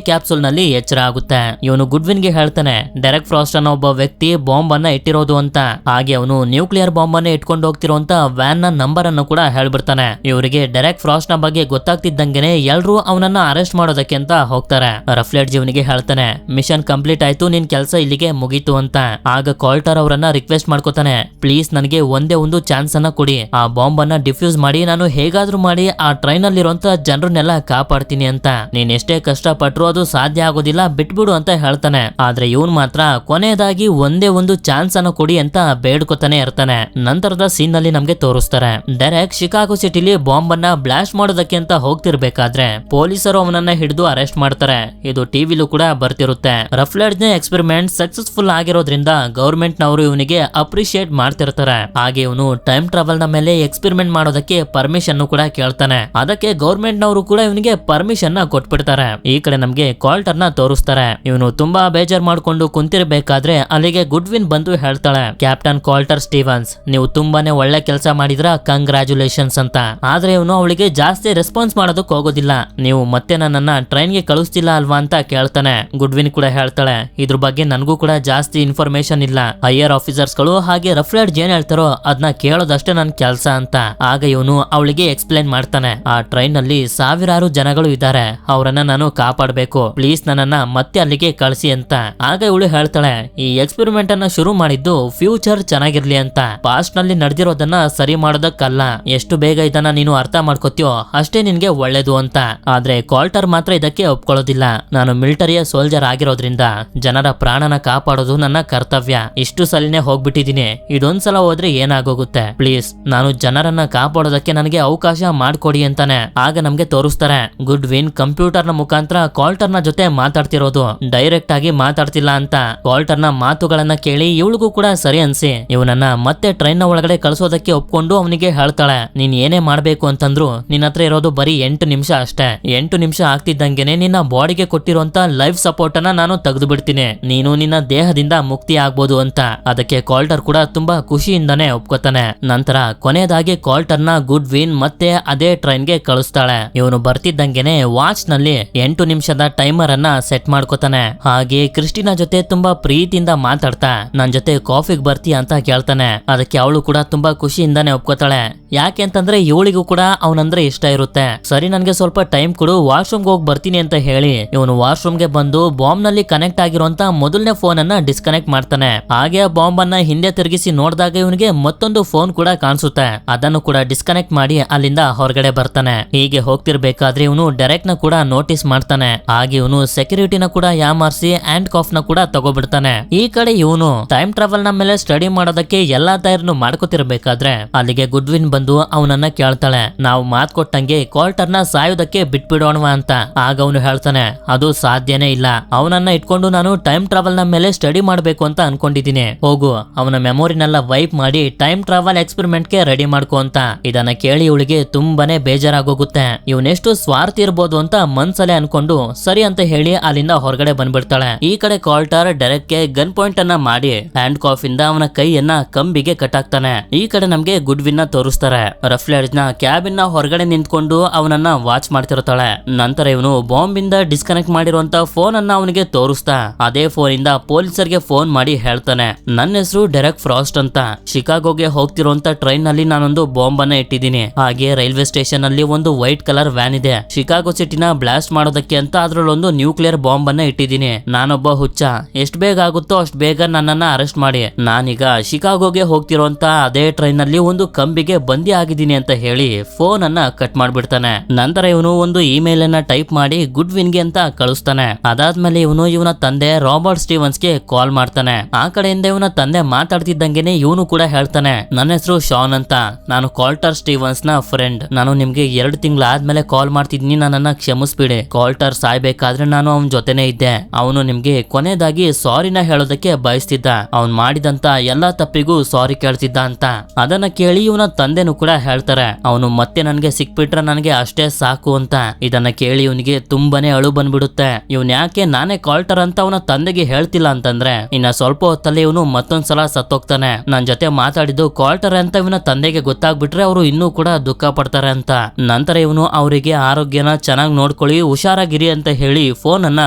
ಕ್ಯಾಪ್ಸೂಲ್ ನಲ್ಲಿ ಎಚ್ಚರ ಆಗುತ್ತೆ. ಇವನು ಗುಡ್ವಿನ್ ಗೆ ಹೇಳ್ತಾನೆ ಡೆರೆಕ್ ಫ್ರಾಸ್ಟ್ ಅನ್ನೋ ಒಬ್ಬ ವ್ಯಕ್ತಿ ಬಾಂಬ್ ಅನ್ನ ಇಟ್ಟಿರೋದು ಅಂತ. ಹಾಗೆ ಅವನು ನ್ಯೂಕ್ಲಿಯರ್ ಬಾಂಬ್ ಅನ್ನ ಇಟ್ಕೊಂಡು ಹೋಗ್ತಿರುವಂತ ವ್ಯಾನ್ ನ ನಂಬರ್ ಅನ್ನು ಕೂಡ ಹೇಳ್ಬಿಡ್ತಾನೆ. ಇವರಿಗೆ ಡೆರೆಕ್ ಫ್ರಾಸ್ಟ್ ನ ಬಗ್ಗೆ ಗೊತ್ತಾಗ್ತಿದ್ದಂಗೆನೆ ಎಲ್ರು ಅವನನ್ನ ಅರೆಸ್ಟ್ ಮಾಡೋದಕ್ಕೆ ಅಂತ ಹೋಗ್ತಾರೆ. ರಫ್ಲೆಟ್ ಜೀವನಿಗೆ ಹೇಳ್ತಾನೆ ಮಿಷನ್ ಕಂಪ್ಲೀಟ್ ಆಯ್ತು, ನಿನ್ ಕೆಲಸ ಇಲ್ಲಿಗೆ ಮುಗೀತು ಅಂತ. ಆಗ ಕಾಲ್ಟರ್ ಅವರನ್ನ ರಿಕ್ವೆಸ್ಟ್ ಮಾಡ್ಕೋತಾನೆ ಪ್ಲೀಸ್ ನನಗೆ ಒಂದೇ ಒಂದು ಚಾನ್ಸ್ ಅನ್ನ ಕೊಡಿ, ಆ ಬಾಂಬ್ ಅನ್ನ ಡಿಫ್ಯೂಸ್ ಮಾಡಿ ನಾನು ಹೇಗಾದ್ರೂ ಮಾಡಿ ಆ ಟ್ರೈನ್ ಅಲ್ಲಿರುವಂತ ಜನರನ್ನೆಲ್ಲ ಕಾಪಾಡ್ತೀನಿ ಅಂತ. ನೀನ್ ಎಷ್ಟೇ ಕಷ್ಟ ಪಟ್ರು ಅದು ಸಾಧ್ಯ ಆಗೋದಿಲ್ಲ, ಬಿಟ್ಬಿಡು ಅಂತ ಹೇಳ್ತಾನೆ. ಆದ್ರೆ ಇವನ್ ಮಾತ್ರ ಕೊನೆಯದಾಗಿ ಒಂದೇ ಒಂದು ಚಾನ್ಸ್ ಅನ್ನ ಕೊಡಿ ಅಂತ ಬೇಡ್ಕೊತಾನೆ ಇರ್ತಾನೆ. ನಂತರದ ಸೀನ್ ನಲ್ಲಿ ನಮ್ಗೆ ತೋರಿಸ್ತಾರೆ ಡೆರೆಕ್ ಶಿಕಾಗೋ ಸಿಟಿಲಿ ಬಾಂಬ್ ಅನ್ನ ಬ್ಲಾಸ್ಟ್ ಮಾಡೋದಕ್ಕೆ ಅಂತ ಹೋಗ್ತಿರ್ಬೇಕಾದ್ರೆ ಪೊಲೀಸರು ಅವನನ್ನ ಹಿಡಿದು ಅರೆಸ್ಟ್ ಮಾಡ್ತಾರೆ. ಇದು ಟಿವಿಲೂ ಕೂಡ ಬರ್ತಿರುತ್ತೆ. ರಫ್ಲೆಡ್ ನ ಎಕ್ಸ್ಪೆರಿಮೆಂಟ್ ಸಕ್ಸಸ್ಫುಲ್ ಆಗಿರೋದ್ರಿಂದ ಗವರ್ಮೆಂಟ್ ನವರು ಇವನಿಗೆ ಅಪ್ರಿಶಿಯೇಟ್ ಮಾಡ್ತಿರ್ತಾರೆ. ಹಾಗೆ ಇವನು ಟೈಮ್ ಟ್ರಾವೆಲ್ ನ ಮೇಲೆ ಎಕ್ಸ್ಪೆರಿಮೆಂಟ್ ಮಾಡೋದಕ್ಕೆ ಪರ್ಮಿಷನ್ ಕೂಡ ಕೇಳ್ತಾನೆ. ಅದಕ್ಕೆ ಗವರ್ಮೆಂಟ್ ನವರು ಕೂಡ ಇವನಿಗೆ ಪರ್ಮಿಷನ್ ನ ಕೊಟ್ಬಿಡ್ತಾರೆ. ಈ ಕಡೆ ನಮ್ಗೆ ಕಾಲ್ಟರ್ ನ ತೋರಿಸ್ತಾರೆ. ಇವನು ತುಂಬಾ ಬೇಜಾರ್ ಮಾಡ್ಕೊಂಡು ಕುಂತಿರ್ಬೇಕಾದ್ರೆ ಅಲ್ಲಿಗೆ ಗುಡ್ವಿನ್ ಬಂದು ಹೇಳ್ತಾಳೆ ಕ್ಯಾಪ್ಟನ್ ಕಾಲ್ಟರ್ ಸ್ಟೀವನ್ಸ್ ನೀವು ತುಂಬಾನೇ ಒಳ್ಳೆ ಕೆಲಸ ಮಾಡಿದ್ರ, ಕಂಗ್ರಾಚುಲೇಷನ್ಸ್ ಅಂತ. ಆದ್ರೆ ಇವನು ಅವಳಿಗೆ ಜಾಸ್ತಿ ರೆಸ್ಪಾನ್ಸ್ ಮಾಡೋದಕ್ಕೆ ಹೋಗೋದಿಲ್ಲ. ನೀವು ಮತ್ತೆ ನನ್ನನ್ನ ಟ್ರೈನ್ಗೆ ಕಳಿಸ್ತಿಲ್ಲ ಅಲ್ವಾ ಅಂತ ಕೇಳ್ತಾನೆ. ಗುಡ್ವಿನ್ ಕೂಡ ಹೇಳ್ತಾಳೆ ಇದ್ರ ಬಗ್ಗೆ ನನಗೂ ಕೂಡ ಜಾಸ್ತಿ ಇನ್ಫಾರ್ಮೇಶನ್ ಇಲ್ಲ, ಹೈಯರ್ ಆಫೀಸರ್ಸ್ ಗಳು ಹಾಗೆ ರಫ್ಲೆಡ್ ಏನ್ ಹೇಳ್ತಾರೋ ಅದನ್ನ ಕೇಳೋದಷ್ಟೇ ನನ್ ಕೆಲಸ ಅಂತ. ಆಗ ಇವನು ಅವಳಿಗೆ ಎಕ್ಸ್ಪ್ಲೇನ್ ಮಾಡ್ತಾನೆ ಆ ಟ್ರೈನ್ ನಲ್ಲಿ ಸಾವಿರಾರು ಜನಗಳು ಇದ್ದಾರೆ, ಅವರನ್ನ ನಾನು ಕಾಪಾಡಬೇಕು, ಪ್ಲೀಸ್ ನನ್ನನ್ನ ಮತ್ತೆ ಅಲ್ಲಿಗೆ ಕಳಿಸಿ ಅಂತ. ಆಗ ಇವಳು ಹೇಳ್ತಾಳೆ ಈ ಎಕ್ಸ್ಪೆರಿಮೆಂಟ್ ಅನ್ನ ಶುರು ಮಾಡಿದ್ದು ಫ್ಯೂಚರ್ ಚೆನ್ನಾಗಿರ್ಲಿ ಅಂತ, ಪಾಸ್ಟ್ ನಲ್ಲಿ ನಡೆದಿರೋದನ್ನ ಸರಿ ಮಾಡೋದಕ್ಕಲ್ಲ. ಎಷ್ಟು ಬೇಗ ಇದನ್ನ ನೀನು ಅರ್ಥ ಮಾಡ್ಕೋತೀಯೋ ಅಷ್ಟೇ ನಿನ್ಗೆ ಒಳ್ಳೇದು ಅಂತ. ಆದ್ರೆ ಕಾಲ್ಟರ್ ಮಾತ್ರ ಇದಕ್ಕೆ ಒಪ್ಕೊಳ್ಳೋದಿಲ್ಲ. ನಾನು ಮಿಲಿಟರಿಯ ಸೋಲ್ಜರ್ ಆಗಿರೋದ್ರಿಂದ ಜನರ ಪ್ರಾಣನ ಕಾಪಾಡೋದು ನನ್ನ ಕರ್ತವ್ಯ. ಇಷ್ಟು ಸಲಿನೇ ಹೋಗ್ಬಿಟ್ಟಿದೀನಿ, ಇದೊಂದ್ಸಲ ಹೋದ್ರೆ ಏನಾಗೋಗುತ್ತೆ, ಪ್ಲೀಸ್ ನಾನು ಜನರನ್ನ ಕಾಪಾಡೋದಕ್ಕೆ ನನಗೆ ಅವಕಾಶ ಮಾಡ್ಕೊಡಿ ಅಂತಾನೆ. ಆಗ ನಮ್ಗೆ ತೋರಿಸ್ತಾರೆ ಗುಡ್ವಿನ್ ಕಂಪ್ಯೂಟರ್ ನ ಮುಖಾಂತರ ಕಾಲ್ಟರ್ ನ ಜೊತೆ ಮಾತಾಡ್ತಿರೋದು, ಡೈರೆಕ್ಟ್ ಆಗಿ ಮಾತಾಡ್ತಿಲ್ಲ ಅಂತ. ಕಾಲ್ಟರ್ ನ ಮಾತುಗಳನ್ನ ಕೇಳಿ ಇವಳಿಗೂ ಕೂಡ ಸರಿ ಅನ್ಸಿ ಇವನನ್ನ ಮತ್ತೆ ಟ್ರೈನ್ ನ ಒಳಗಡೆ ಕಳಿಸೋದಕ್ಕೆ ಒಪ್ಕೊಂಡು ಅವನಿಗೆ ಹೇಳ್ತಾಳೆ ನೀನ್ ಏನೇ ಮಾಡ್ಬೇಕು ಅಂತಂದ್ರು ನಿನ್ನ ಹತ್ರ ಇರೋದು ಬರೀ 8 ನಿಮಿಷ ಅಷ್ಟೇ. 8 ನಿಮಿಷ ಆಗ್ತಿದ್ದಂಗೆನೆ ನಿನ್ನ ಬಾಡಿಗೆ ಕೊಟ್ಟಿರುವಂತ ಲೈಫ್ ಸಪೋರ್ಟ್ ಅನ್ನ ನಾನು ತೆಗೆದು ಬಿಡ್ತೀನಿ, ನೀನು ನಿನ್ನ ದೇಹದಿಂದ ಮುಕ್ತಿ ಆಗ್ಬೋದು ಅಂತ. ಅದಕ್ಕೆ ಕಾಲ್ಟರ್ ಕೂಡ ತುಂಬಾ ಖುಷಿಯಿಂದಾನೆ ಒಪ್ಕೋತಾನೆ. ನಂತರ ಕೊನೆಯದಾಗಿ ಕಾಲ್ಟರ್ ನ ಗುಡ್ವಿನ್ ಮತ್ತೆ ಅದೇ ಟ್ರೈನ್ ಗೆ ಕಳಿಸ್ತಾಳೆ. ಇವನು ಬರ್ತಿದ್ದಂಗೆನೆ ವಾಚ್ ನಲ್ಲಿ 8 ನಿಮಿಷದ ಟೈಮರ್ ಅನ್ನ ಸೆಟ್ ಮಾಡ್ಕೋತಾನೆ. ಹಾಗೆ ಕ್ರಿಸ್ಟಿನಾ ಜೊತೆ ತುಂಬಾ ಪ್ರೀತಿಯಿಂದ ಮಾತಾಡ್ತಾ ನನ್ ಜೊತೆ ಕಾಫಿಗೆ ಬರ್ತೀಯ ಅಂತ ಕೇಳ್ತಾನೆ. ಅದಕ್ಕೆ ಅವಳು ಕೂಡ ತುಂಬಾ ಖುಷಿಯಿಂದಾನೆ ಒಪ್ಕೋತಾಳೆ. ಯಾಕೆ ಅಂತಂದ್ರೆ ಇವಳಿಗೂ ಕೂಡ ಅವನಂದ್ರೆ ಇಷ್ಟ ಇರುತ್ತೆ. ಸರಿ ನನ್ಗೆ ಸ್ವಲ್ಪ ಟೈಮ್ ಕೊಡು, ವಾಶ್ರೂಮ್ಗೆ ಹೋಗಿ ಬರ್ತೀನಿ ಅಂತ ಹೇಳಿ ಇವನು ವಾಶ್ರೂಮ್ಗೆ ಬಂದು ಬಾಂಬ್ ನಲ್ಲಿ ಕನೆಕ್ಟ್ ಆಗಿರುವಂತ ಮೊದಲನೇ ಫೋನ್ ಅನ್ನ ಡಿಸ್ಕನೆಕ್ಟ್ ಮಾಡ್ತಾನೆ. ಹಾಗೆ ಆ ಬಾಂಬ್ ಅನ್ನ ಹಿಂದೆ ತಿರುಗಿಸಿ ನೋಡಿದಾಗ ಇವನಿಗೆ ಮತ್ತೊಂದು ಫೋನ್ ಕೂಡ ಕಾಣಿಸುತ್ತೆ. ಅದನ್ನು ಕೂಡ ಡಿಸ್ಕನೆಕ್ಟ್ ಮಾಡಿ ಅಲ್ಲಿಂದ ಹೊರಗಡೆ ಬರ್ತಾನೆ. ಹೀಗೆ ಹೋಗ್ತಿರ್ಬೇಕಾದ್ರೆ ಇವನು ಡೆರೆಕ್ಟ್ ನ ಕೂಡ ನೋಟಿಸ್ ಮಾಡ್ತಾನೆ. ಹಾಗೆ ಇವನು ಸೆಕ್ಯೂರಿಟಿನ ಕೂಡ ಯಾಮಾರಿಸಿ ಹ್ಯಾಂಡ್ ಕಾಫ್ ನ ಕೂಡ ತಗೋಬಿಡ್ತಾನೆ. ಈ ಕಡೆ ಇವನು ಟೈಮ್ ಟ್ರಾವೆಲ್ ನ ಮೇಲೆ ಸ್ಟಡಿ ಮಾಡೋದಕ್ಕೆ ಎಲ್ಲಾ ತಯಾರನ್ನು ಮಾಡ್ಕೋತಿರ್ಬೇಕಾದ್ರೆ ಅಲ್ಲಿಗೆ ಗುಡ್ವಿನ್ ಬಂದು ಅವನನ್ನ ಕೇಳ್ತಾಳೆ ನಾವು ಮಾತ್ ಕೊಟ್ಟಂಗೆ ಕಾಲ್ಟರ್ ನ ಸಾಯೋದಕ್ಕೆ ಬಿಟ್ಬಿಡೋಣವಾ ಅಂತ. ಆಗ ಅವನು ಹೇಳ್ತಾನೆ ಅದು ಸಾಧ್ಯನೇ ಇಲ್ಲ, ಅವನನ್ನ ಇಟ್ಕೊಂಡು ನಾನು ಟೈಮ್ ಟ್ರಾವೆಲ್ ನ ಮೇಲೆ ಸ್ಟಡಿ ಮಾಡ್ಬೇಕು ಅಂತ ಅನ್ಕೊಂಡಿದೀನಿ, ಹೋಗು ಅವನ ಮೆಮೊರಿನೆಲ್ಲ ವೈಪ್ ಮಾಡಿ ಟೈಮ್ ಟ್ರಾವೆಲ್ ಎಕ್ಸ್ಪೆರಿಮೆಂಟ್ ಗೆ ರೆಡಿ ಮಾಡ್ಕೋ ಅಂತ. ಇದನ್ನ ಕೇಳಿ ಇವಳಿಗೆ ತುಂಬಾನೇ ಬೇಜಾರಾಗೋಗುತ್ತೆ. ಇವನೆಷ್ಟು ಸ್ವಾರ್ಥಿ ಇರ್ಬೋದು ಅಂತ ಮನ್ಸಲ್ಲೇ ಅನ್ಕೊಂಡು ಸರಿ ಅಂತ ಹೇಳಿ ಅಲ್ಲಿಂದ ಹೊರಗಡೆ ಬಂದ್ಬಿಡ್ತಾಳೆ. ಈ ಕಡೆ ಕಾಲ್ಟರ್ ಡೆರೆಕ್ ಗೆ ಗನ್ ಪಾಯಿಂಟ್ ಅನ್ನ ಮಾಡಿ ಹ್ಯಾಂಡ್ ಕಾಫ್ ಇಂದ ಅವನ ಕೈಯನ್ನ ಕಂಬಿಗೆ ಕಟ್ಟಾಕ್ತಾನೆ. ಈ ಕಡೆ ನಮ್ಗೆ ಗುಡ್ವಿನ್ ನ ತೋರಿಸ್ತಾರೆ. ರಫ್ಲೆಡ್ ನ ಕ್ಯಾಬಿನ್ ನ ಹೊರಗಡೆ ನಿಂತ್ಕೊಂಡು ಅವನನ್ನ ವಾಚ್ ಮಾಡ್ತಿರ್ತಾಳೆ. ನಂತರ ಇವನು ಬಾಂಬ್ ಇಂದ ಡಿಸ್ಕನೆಕ್ಟ್ ಮಾಡಿರುವಂತ ಫೋನ್ ಅನ್ನ ಅವನಿಗೆ ತೋರಿಸ್ತಾ ಅದೇ ಫೋನ್ ಇಂದ ಪೊಲೀಸರಿಗೆ ಫೋನ್ ಮಾಡಿ ಹೇಳ್ತಾನೆ ನನ್ನ ಹೆಸರು ಡೆರೆಕ್ ಫ್ರಾಸ್ಟ್ ಅಂತ, ಶಿಕಾಗೋಗೆ ಹೋಗ್ತಿರುವಂತ ಟ್ರೈನ್ ನಲ್ಲಿ ನಾನೊಂದು ಬಾಂಬ್ ಅನ್ನ ಇಟ್ಟಿದ್ದೀನಿ. ಹಾಗೆ ರೈಲ್ವೆ ಸ್ಟೇಷನ್ ಅಲ್ಲಿ ಒಂದು ವೈಟ್ ಕಲರ್ ವ್ಯಾನ್ ಇದೆ, ಶಿಕಾಗೋ ಸಿಟಿನ ಬ್ಲಾಸ್ಟ್ ಮಾಡೋದಕ್ಕೆ ಅಂತ ಅದ್ರಲ್ಲೊಂದು ನ್ಯೂಕ್ಲಿಯರ್ ಬಾಂಬ್ ಅನ್ನ ಇಟ್ಟಿದ್ದೀನಿ. ನಾನೊಬ್ಬ ಹುಚ್ಚ, ಎಷ್ಟು ಬೇಗ ಆಗುತ್ತೋ ಅಷ್ಟು ಬೇಗ ನನ್ನನ್ನ ಅರೆಸ್ಟ್ ಮಾಡಿ, ನಾನೀಗ ಶಿಕಾಗೋಗೆ ಹೋಗ್ತಿರುವಂತ ಅದೇ ಟ್ರೈನ್ ನಲ್ಲಿ ಒಂದು ಕಂಬಿಗೆ ಬಂದಿ ಆಗಿದ್ದೀನಿ ಅಂತ ಹೇಳಿ ಫೋನ್ ಅನ್ನ ಕಟ್ ಮಾಡ್ಬಿಡ್ತಾನೆ. ನಂತರ ಇವನು ಒಂದು ಇಮೇಲ್ ಅನ್ನ ಟೈಪ್ ಮಾಡಿ ಗುಡ್ವಿನ್ ಗೆ ಅಂತ ಕಳಿಸ್ತಾನೆ. ಅದಾದ್ಮೇಲೆ ಇವನ ತಂದೆ ರಾಬರ್ಟ್ ಸ್ಟೀವನ್ಸ್ ಗೆ ಕಾಲ್ ಮಾಡ್ತಾನೆ. ಆ ಕಡೆಯಿಂದ ಇವನ ತಂದೆ ಮಾತಾಡ್ತಿದ್ದಂಗೆನೆ ಇವನು ಕೂಡ ಹೇಳ್ತಾನೆ ನನ್ನ ಹೆಸರು ಶಾನ್ ಅಂತ, ನಾನು ಕಾಲ್ಟರ್ ಸ್ಟೀವನ್ಸ್ ನ ಫ್ರೆಂಡ್, ನಾನು ನಿಮ್ಗೆ 2 ತಿಂಗಳಾದ್ಮೇಲೆ ಕಾಲ್ ಮಾಡ್ತಿದ್ನಿ, ನನ್ನನ್ನ ಕ್ಷಮಿಸ್ಬಿಡಿ. ಕಾಲ್ಟರ್ ಸಾಯ್ಬೇಕಾದ್ರೆ ನಾನು ಅವನ ಜೊತೆನೆ ಇದ್ದೆ. ಅವನು ನಿಮ್ಗೆ ಕೊನೆಯದಾಗಿ ಸಾರಿನ ಹೇಳೋದಕ್ಕೆ ಬಯಸ್ತಿದ್ದ. ಅವ್ನ್ ಮಾಡಿದಂತ ಎಲ್ಲಾ ತಪ್ಪಿಗೂ ಸಾರಿ ಕೇಳ್ತಿದ್ದ ಅಂತ. ಅದನ್ನ ಕೇಳಿ ಇವನ ತಂದೆನೂ ಕೂಡ ಹೇಳ್ತಾರೆ, ಅವನು ಮತ್ತೆ ನನ್ಗೆ ಸಿಕ್ಬಿಟ್ರೆ ನನಗೆ ಅಷ್ಟೇ ಸಾಕು ಅಂತ. ಇದನ್ನ ಕೇಳಿ ಇವನಿಗೆ ತುಂಬಾನೇ ಅಳು ಬಂದ್ಬಿಡುತ್ತೆ. ಇವನ್ ಯಾಕೆ ನಾನೇ ಕಾಲ್ಟರ್ ಅಂತ ಅವನ ತಂದೆಗೆ ಹೇಳ್ತಿಲ್ಲ ಅಂತಂದ್ರೆ ಇನ್ನ ಸ್ವಲ್ಪ ಹೊತ್ತಲ್ಲಿ ಇವನು ಮತ್ತೊಂದ್ಸಲ ಸತ್ತೋಗ್ತಾನೆ. ನನ್ ಜೊತೆ ಮಾತಾಡಿದ್ದು ಕಾಲ್ಟರ್ ಅಂತ ಇವನ ತಂದೆಗೆ ಗೊತ್ತಾಗ್ಬಿಟ್ರೆ ಅವರು ಇನ್ನೂ ಕೂಡ ದುಃಖ ಪಡ್ತಾರೆ ಅಂತ. ನಂತರ ಇವನು ಅವರಿಗೆ ಆರೋಗ್ಯನ ಚೆನ್ನಾಗಿ ನೋಡ್ಕೊಳ್ಳಿ, ಹುಷಾರಾಗಿರಿ ಅಂತ ಹೇಳಿ ಫೋನ್ ಅನ್ನ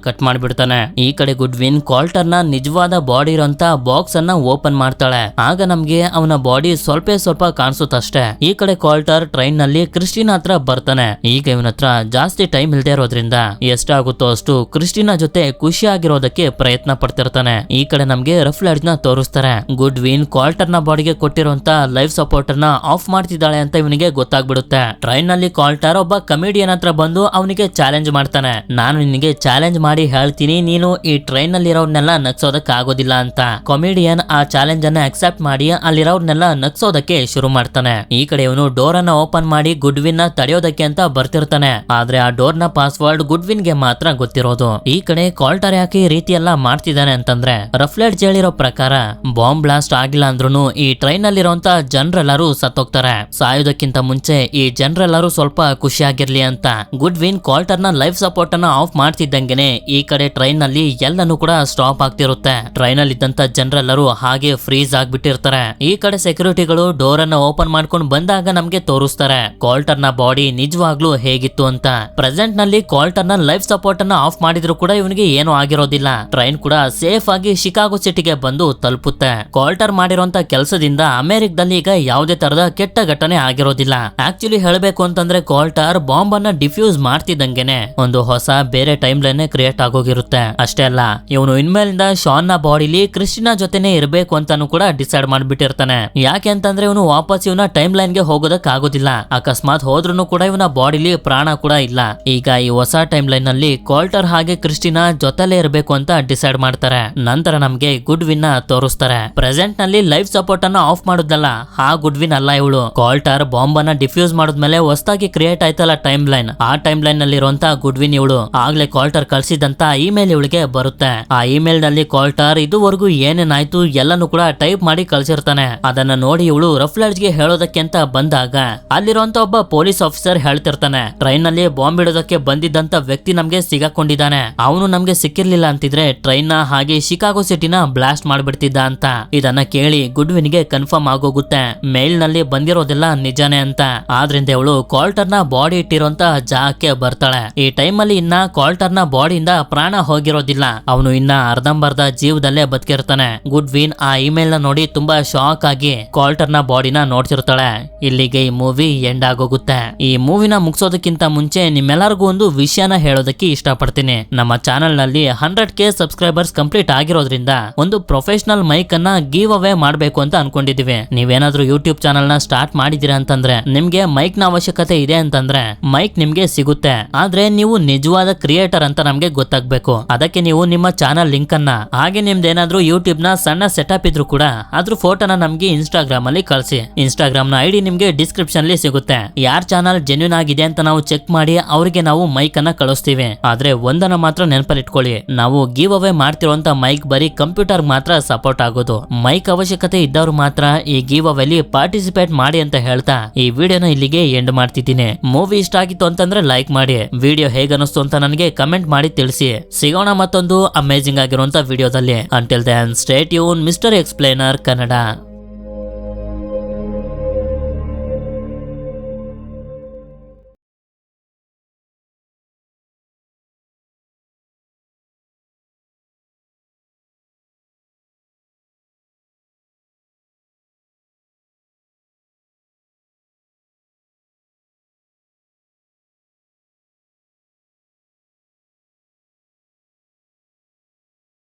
ಕಟ್ ಮಾಡ್ಬಿಡ್ತಾನೆ. ಈ ಕಡೆ ಗುಡ್ವಿನ್ ಕಾಲ್ಟರ್ ನ ನಿಜವಾದ ಬಾಡಿ ಇರೋಂತ ಬಾಕ್ಸ್ ಅನ್ನ ಓಪನ್ ಮಾಡ್ತಾಳೆ. ಆಗ ನಮ್ಗೆ ಅವನ ಬಾಡಿ ಸ್ವಲ್ಪ ಕಾಣಿಸುತ್ತಷ್ಟೇ. ಈ ಕಡೆ ಕಾಲ್ಟರ್ ಟ್ರೈನ್ ನಲ್ಲಿ ಕ್ರಿಸ್ಟಿನಾ ಹತ್ರ ಬರ್ತಾನೆ. ಈಗ ಇವನ ಹತ್ರ ಜಾಸ್ತಿ ಟೈಮ್ ಇಲ್ದೇ ಇರೋದ್ರಿಂದ ಎಷ್ಟಾಗುತ್ತೋ ಅಷ್ಟು ಕ್ರಿಸ್ಟಿನಾ ಜೊತೆ ಖುಷಿಯಾಗಿರೋದಕ್ಕೆ ಪ್ರಯತ್ನ ಪಡ್ತಿರ್ತಾನೆ. ಈ ಕಡೆ ನಮ್ಗೆ ರಫ್ಲೆಡ್ಜ್ ನ ತೋರಿಸ್ತಾರೆ. ಗುಡ್ವಿನ್ ಕಾಲ್ಟರ್ ನ ಬಾಡಿಗೆ ಕೊಟ್ಟಿರುವಂತ ಲೈಫ್ ಸಪೋರ್ಟರ್ ನ ಆಫ್ ಮಾಡ್ತಿದ್ದಾಳೆ ಅಂತ ಇವನಿಗೆ ಗೊತ್ತಾಗ್ಬಿಡುತ್ತೆ. ಟ್ರೈನ್ ನಲ್ಲಿ ಕಾಲ್ಟರ್ ಒಬ್ಬ ಕಮಿಡಿಯನ್ ಹತ್ರ ಬಂದು ಅವನಿಗೆ ಚಾಲೆಂಜ್ ಮಾಡ್ತಾನೆ. ನಾನು ನಿನಗೆ ಚಾಲೆಂಜ್ ಮಾಡಿ ಹೇಳ್ತೀನಿ, ನೀನು ಈ ಟ್ರೈನ್ ನಲ್ಲಿ ಇರೋರ್ನೆಲ್ಲ ನಗ್ಸೋದಕ್ಕೆ ಆಗೋದಿಲ್ಲ ಅಂತ. ಕಾಮಿಡಿಯನ್ ಆ ಚಾಲೆಂಜ್ ಅನ್ನ ಅಕ್ಸೆಪ್ಟ್ ಮಾಡಿ ಅಲ್ಲಿರೋರ್ನೆಲ್ಲ ನಗ್ಸೋದಕ್ಕೆ ಶುರು ಮಾಡ್ತಾನೆ. ಈ ಕಡೆ ಇವನು ಡೋರ್ ಅನ್ನ ಓಪನ್ ಮಾಡಿ ಗುಡ್ವಿನ್ ನ ತಡೆಯೋದಕ್ಕೆ ಅಂತ ಬರ್ತಿರ್ತಾನೆ. ಆದ್ರೆ ಆ ಡೋರ್ ನ ಪಾಸ್ವರ್ಡ್ ಗುಡ್ವಿನ್ ಗೆ ಮಾತ್ರ ಗೊತ್ತಿರೋದು. ಈ ಕಡೆ ಕಾಲ್ಟರ್ ಯಾಕೆ ಈ ರೀತಿ ಎಲ್ಲ ಮಾಡ್ತಿದ್ದಾನೆ ಅಂತಂದ್ರೆ ರಫ್ಲೆಡ್ಜ್ ಹೇಳಿರೋ ಪ್ರಕಾರ ಬಾಂಬ್ ಬ್ಲಾಸ್ಟ್ ಆಗಿಲ್ಲ ಅಂದ್ರೂ ಈ ಟ್ರೈನ್ ನಲ್ಲಿರುವಂತ ಜನರೆಲ್ಲರೂ ಸತ್ತೋಗ್ತಾರೆ. ಸಾಯೋದಕ್ಕಿಂತ ಮುಂಚೆ ಈ ಜನರೆಲ್ಲರೂ ಸ್ವಲ್ಪ ಖುಷಿಯಾಗಿರ್ಲಿ ಅಂತ ಗುಡ್ವಿನ್ ಕಾಲ್ಟರ್ ನ ಲೈಫ್ ಸಪೋರ್ಟ್ ಅನ್ನ ಆಫ್ ಮಾಡ್ತಿದ್ದಂಗೆನೆ ಈ ಕಡೆ ಟ್ರೈನ್ ನಲ್ಲಿ ಎಲ್ಲನೂ ಕೂಡ ಸ್ಟಾಪ್ ಆಗ್ತಿರುತ್ತೆ. ಟ್ರೈನ್ ಅಲ್ಲಿ ಇದ್ದಂತ ಜನರೆಲ್ಲರೂ ಹಾಗೆ ಫ್ರೀಸ್ ಆಗ್ಬಿಟ್ಟಿರ್ತಾರೆ. ಈ ಕಡೆ ಸೆಕ್ಯೂರಿಟಿಗಳು ಡೋರ್ ಅನ್ನ ಓಪನ್ ಮಾಡ್ಕೊಂಡು ಬಂದಾಗ ನಮ್ಗೆ ತೋರಿಸ್ತಾರೆ ಕಾಲ್ಟರ್ ನ ಬಾಡಿ ನಿಜವಾಗ್ಲೂ ಹೇಗಿತ್ತು ಅಂತ. ಪ್ರೆಸೆಂಟ್ ನಲ್ಲಿ ಕಾಲ್ಟರ್ ನ ಲೈಫ್ ಸಪೋರ್ಟ್ ಅನ್ನ ಆಫ್ ಮಾಡಿದ್ರು ಕೂಡ ಇವನಿಗೆ ಏನು ಆಗಿರೋದಿಲ್ಲ. ಟ್ರೈನ್ ಕೂಡ ಸೇಫ್ ಆಗಿ ಶಿಕಾಗೋ ಸಿಟಿಗೆ ಬಂದು ತಲುಪುತ್ತೆ. ಕಾಲ್ಟರ್ ಮಾಡಿರುವಂತ ಕೆಲಸದಿಂದ ಅಮೆರಿಕದಲ್ಲಿ ಈಗ ಯಾವುದೇ ತರದ ಕೆಟ್ಟ ಘಟನೆ ಆಗಿರೋದಿಲ್ಲ. ಆಕ್ಚುಲಿ ಹೇಳಬೇಕು ಅಂತಂದ್ರೆ ಕಾಲ್ಟರ್ ಬಾಂಬ್ ಅನ್ನ ಡಿಫ್ಯೂಸ್ ಮಾಡ್ತಿದ್ದಂಗೆನೆ ಒಂದು ಹೊಸ ಬೇರೆ ಟೈಮ್ ಲೈನ್ ಕ್ರಿಯೇಟ್ ಆಗೋಗಿರುತ್ತೆ. ಅಷ್ಟೇ ಅಲ್ಲ, ಇವನು ಇನ್ಮೇಲಿಂದ ಶಾನ್ ನ ಬಾಡಿಲಿ ಕ್ರಿಸ್ಟಿನಾ ಜೊತೆನೆ ಇರಬೇಕು ಅಂತಾನು ಕೂಡ ಡಿಸೈಡ್ ಮಾಡ್ಬಿಟ್ಟಿರ್ತಾನೆ. ಯಾಕೆ ಅಂತಂದ್ರೆ ಇವನು ವಾಪಸ್ ಇವನ ಟೈಮ್ ಲೈನ್ ಗೆ ಹೋಗೋದಕ್ ಆಗೋದಿಲ್ಲ. ಅಕಸ್ಮಾತ್ ಹೋದ್ರೂ ಕೂಡ ಇವನ ಬಾಡಿಲಿ ಪ್ರಾಣ ಕೂಡ ಇಲ್ಲ. ಈಗ ಈ ಹೊಸ ಟೈಮ್ ಲೈನ್ ನಲ್ಲಿ ಕಾಲ್ಟರ್ ಹಾಗೆ ಕ್ರಿಸ್ಟಿನಾ ಜೊತೆಲೇ ಇರಬೇಕು ಅಂತ ಡಿಸೈಡ್ ಮಾಡ್ತಾರೆ. ನಂತರ ನಮ್ಗೆ ಗುಡ್ವಿನ್ ನ ತೋರಿಸ್ತಾರೆ. ಪ್ರೆಸೆಂಟ್ ನಲ್ಲಿ ಲೈಫ್ ಸಪೋರ್ಟ್ ಅನ್ನ ಆಫ್ ಮಾಡುದಲ್ಲ, ಆ ಗುಡ್ವಿನ್ ಅಲ್ಲ ಇವಳು. ಕಾಲ್ಟರ್ ಬಾಂಬ್ ಅನ್ನ ಡಿಫ್ಯೂಸ್ ಮಾಡಿದ್ಮೇಲೆ ಹೊಸದಾಗಿ ಕ್ರಿಯೇಟ್ ಆಯ್ತಲ್ಲ ಟೈಮ್ ಲೈನ್, ಆ ಟೈಮ್ ಲೈನ್ ನಲ್ಲಿ ಇರುವಂತ ಗುಡ್ವಿನ್ ಇವಳು. ಆಗ್ಲೇ ಕಾಲ್ಟರ್ ಕಳ್ಸಿದಂತ ಇಮೇಲ್ ಇವಳಿಗೆ ಬರುತ್ತೆ. ಆ ಇಮೇಲ್ ನಲ್ಲಿ ಕಾಲ್ಟರ್ ಇದುವರೆಗೂ ಏನೇನಾಯ್ತು ಎಲ್ಲಾನು ಕೂಡ ಟೈಪ್ ಮಾಡಿ ಕಳ್ಸಿರ್ತಾನೆ. ಅದನ್ನ ನೋಡಿ ಇವಳು ರಫ್ಲೆಡ್ಜ್ ಗೆ ಹೇಳೋದಕ್ಕೆ ಅಂತ ಬಂದಾಗ ಅಲ್ಲಿರುವಂತ ಒಬ್ಬ ಪೊಲೀಸ್ ಆಫೀಸರ್ ಹೇಳ್ತಿರ್ತಾನೆ, ಟ್ರೈನ್ ನಲ್ಲಿ ಬಾಂಬ್ ಇಡೋದಕ್ಕೆ ಬಂದಿದ್ದಂತ ವ್ಯಕ್ತಿ ನಮ್ಗೆ ಸಿಗಾಕೊಂಡಿದ್ದಾನೆ. ಅವನು ನಮ್ಗೆ ಸಿಕ್ಕಿರ್ಲಿಲ್ಲ ಅಂತಿದ್ರೆ ಟ್ರೈನ್ ನ ಹಾಗೆ ಶಿಕಾಗೋ ಸಿಟಿನ ಬ್ಲಾಸ್ಟ್ ಮಾಡ್ಬಿಡ್ತಿದ್ದ ಅಂತ. ಇದನ್ನ ಕೇಳಿ ಗುಡ್ವಿನ್ ಗೆ ಕನ್ಫರ್ಮ್ ಆಗೋಗುತ್ತೆ ಮೇಲ್ ನಲ್ಲಿ ಬಂದಿರೋದೆಲ್ಲ ನಿಜಾನೇ ಅಂತ. ಆದ್ರಿಂದ ಅವಳು ಕಾಲ್ಟರ್ ನ ಬಾಡಿ ಇಟ್ಟಿರೋಂತ ಜಾಗಕ್ಕೆ ಬರ್ತಾಳೆ. ಈ ಟೈಮ್ ಅಲ್ಲಿ ಇನ್ನ ಕಾಲ್ಟರ್ ನ ಬಾಡಿಯಿಂದ ಪ್ರಾಣ ಹೋಗಿರೋದಿಲ್ಲ, ಅವನು ಇನ್ನ ಅರ್ಧಂಬರ್ಧ ಜೀವದಲ್ಲೇ ಬದುಕಿರ್ತಾನೆ. ಗುಡ್ವಿನ್ ಆ ಇಮೇಲ್ ನ ನೋಡಿ ತುಂಬಾ ಶಾಕ್ ಆಗಿ ಕಾಲ್ಟರ್ ನ ಬಾಡಿನ ನೋಡ್ತಿರ್ತಾಳೆ. ಇಲ್ಲಿಗೆ ಈ ಮೂವಿ ಎಂಡ್ ಆಗೋಗುತ್ತೆ. ಈ ಮೂವಿನ ಮುಗಿಸೋದಕ್ಕಿಂತ ಮುಂಚೆ ನಿಮ್ಮೆಲ್ಲರಿಗೂ ಒಂದು ವಿಷಯನ ಹೇಳೋದಕ್ಕೆ ಇಷ್ಟಪಡ್ತೀನಿ. ನಮ್ಮ ಚಾನೆಲ್ ನಲ್ಲಿ 100K ಸಬ್ಸ್ಕ್ರೈಬರ್ಸ್ ಕಂಪ್ಲೀಟ್ ಆಗಿರೋದ್ರಿಂದ ಒಂದು ಪ್ರೊಫೆಷನಲ್ ಮೈಕ್ ಅನ್ನ ಗಿವ್ ಅವೇ ಮಾಡ್ಬೇಕು ಅಂತ ಅನ್ಕೊಂಡಿದೀವಿ. ನೀವೇನಾದ್ರೂ ಯೂಟ್ಯೂಬ್ ಚಾನೆಲ್ ನ ಸ್ಟಾರ್ಟ್ ಮಾಡಿದೀರಾ ಅಂತಂದ್ರೆ ನಿಮ್ಗೆ ಮೈಕ್ ನ ಅವಶ್ಯಕತೆ ಇದೆ ಅಂತಂದ್ರೆ ಮೈಕ್ ನಿಮ್ಗೆ ಸಿಗುತ್ತೆ. ಆದ್ರೆ ನೀವು ನಿಜವಾದ ಕ್ರಿಯೇಟರ್ ಅಂತ ನಮ್ಗೆ ಗೊತ್ತಾಗ್ಬೇಕು. ಅದಕ್ಕೆ ನೀವು ನಿಮ್ಮ ಚಾನಲ್ ಲಿಂಕ್ ಅನ್ನ ಹಾಗೆ ನಿಮ್ದೇನಾದ್ರೂ ಯೂಟ್ಯೂಬ್ ನ ಸಣ್ಣ ಸೆಟಪ್ ಇದ್ರು ಕೂಡ ಅದ್ರ ಫೋಟೋನ ನಮ್ಗೆ ಇನ್ಸ್ಟಾಗ್ರಾಮ್ ಅಲ್ಲಿ ಕಳಿಸಿ. ಇನ್ಸ್ಟಾಗ್ರಾಮ್ ನ ಐಡಿ ನಿಮ್ಗೆ ಡಿಸ್ಕ್ರಿಪ್ಷನ್ ಅಲ್ಲಿ ಸಿಗುತ್ತೆ. ಯಾರ್ ಚಾನಲ್ ಜೆನ್ಯೂನ್ ಆಗಿದೆ ಅಂತ ನಾವು ಚೆಕ್ ಮಾಡಿ ಅವರಿಗೆ ನಾವು ಮೈಕ್ ಅನ್ನ ಕಳಿಸ್ತೀವಿ. ಆದ್ರೆ ಒಂದನ್ನ ಮಾತ್ರ ನೆನಪಲ್ಲಿ ಇಟ್ಕೊಳ್ಳಿ, ನಾವು ಗಿವ್ ಅವೇ ಮಾಡ್ತಿರುವಂತ ಮೈಕ್ ಬರೀ ಕಂಪ್ಯೂಟರ್ ಮಾತ್ರ ಸಪೋರ್ಟ್ ಆಗೋದು. ಮೈಕ್ ಅವಶ್ಯಕತೆ ಇದ್ದವ್ರು ಮಾತ್ರ ಈ ಗಿವ್ ಅವೇಲಿ ಪಾರ್ಟಿಸಿಪೇಟ್ ಮಾಡಿ ಅಂತ ಹೇಳ್ತಾ ಈ ವಿಡಿಯೋನ ಇಲ್ಲಿಗೆ ಎಂಡ್ ಮಾಡ್ತಿದ್ದೀನಿ. ಮೂವಿ ಇಷ್ಟ ಆಗಿತ್ತು ಅಂತಂದ್ರೆ ಲೈಕ್ ಮಾಡಿ, ವಿಡಿಯೋ ಹೇಗನಿಸ್ತು ಅಂತ ನನಗೆ ಕಮೆಂಟ್ ಮಾಡಿ ತಿಳಿಸಿ. ಸಿಗೋಣ ಮತ್ತೊಂದು ಅಮೇಜಿಂಗ್ ಆಗಿರುವಂತ ವಿಡಿಯೋದಲ್ಲಿ. Until then stay tune mister explainer Kannada.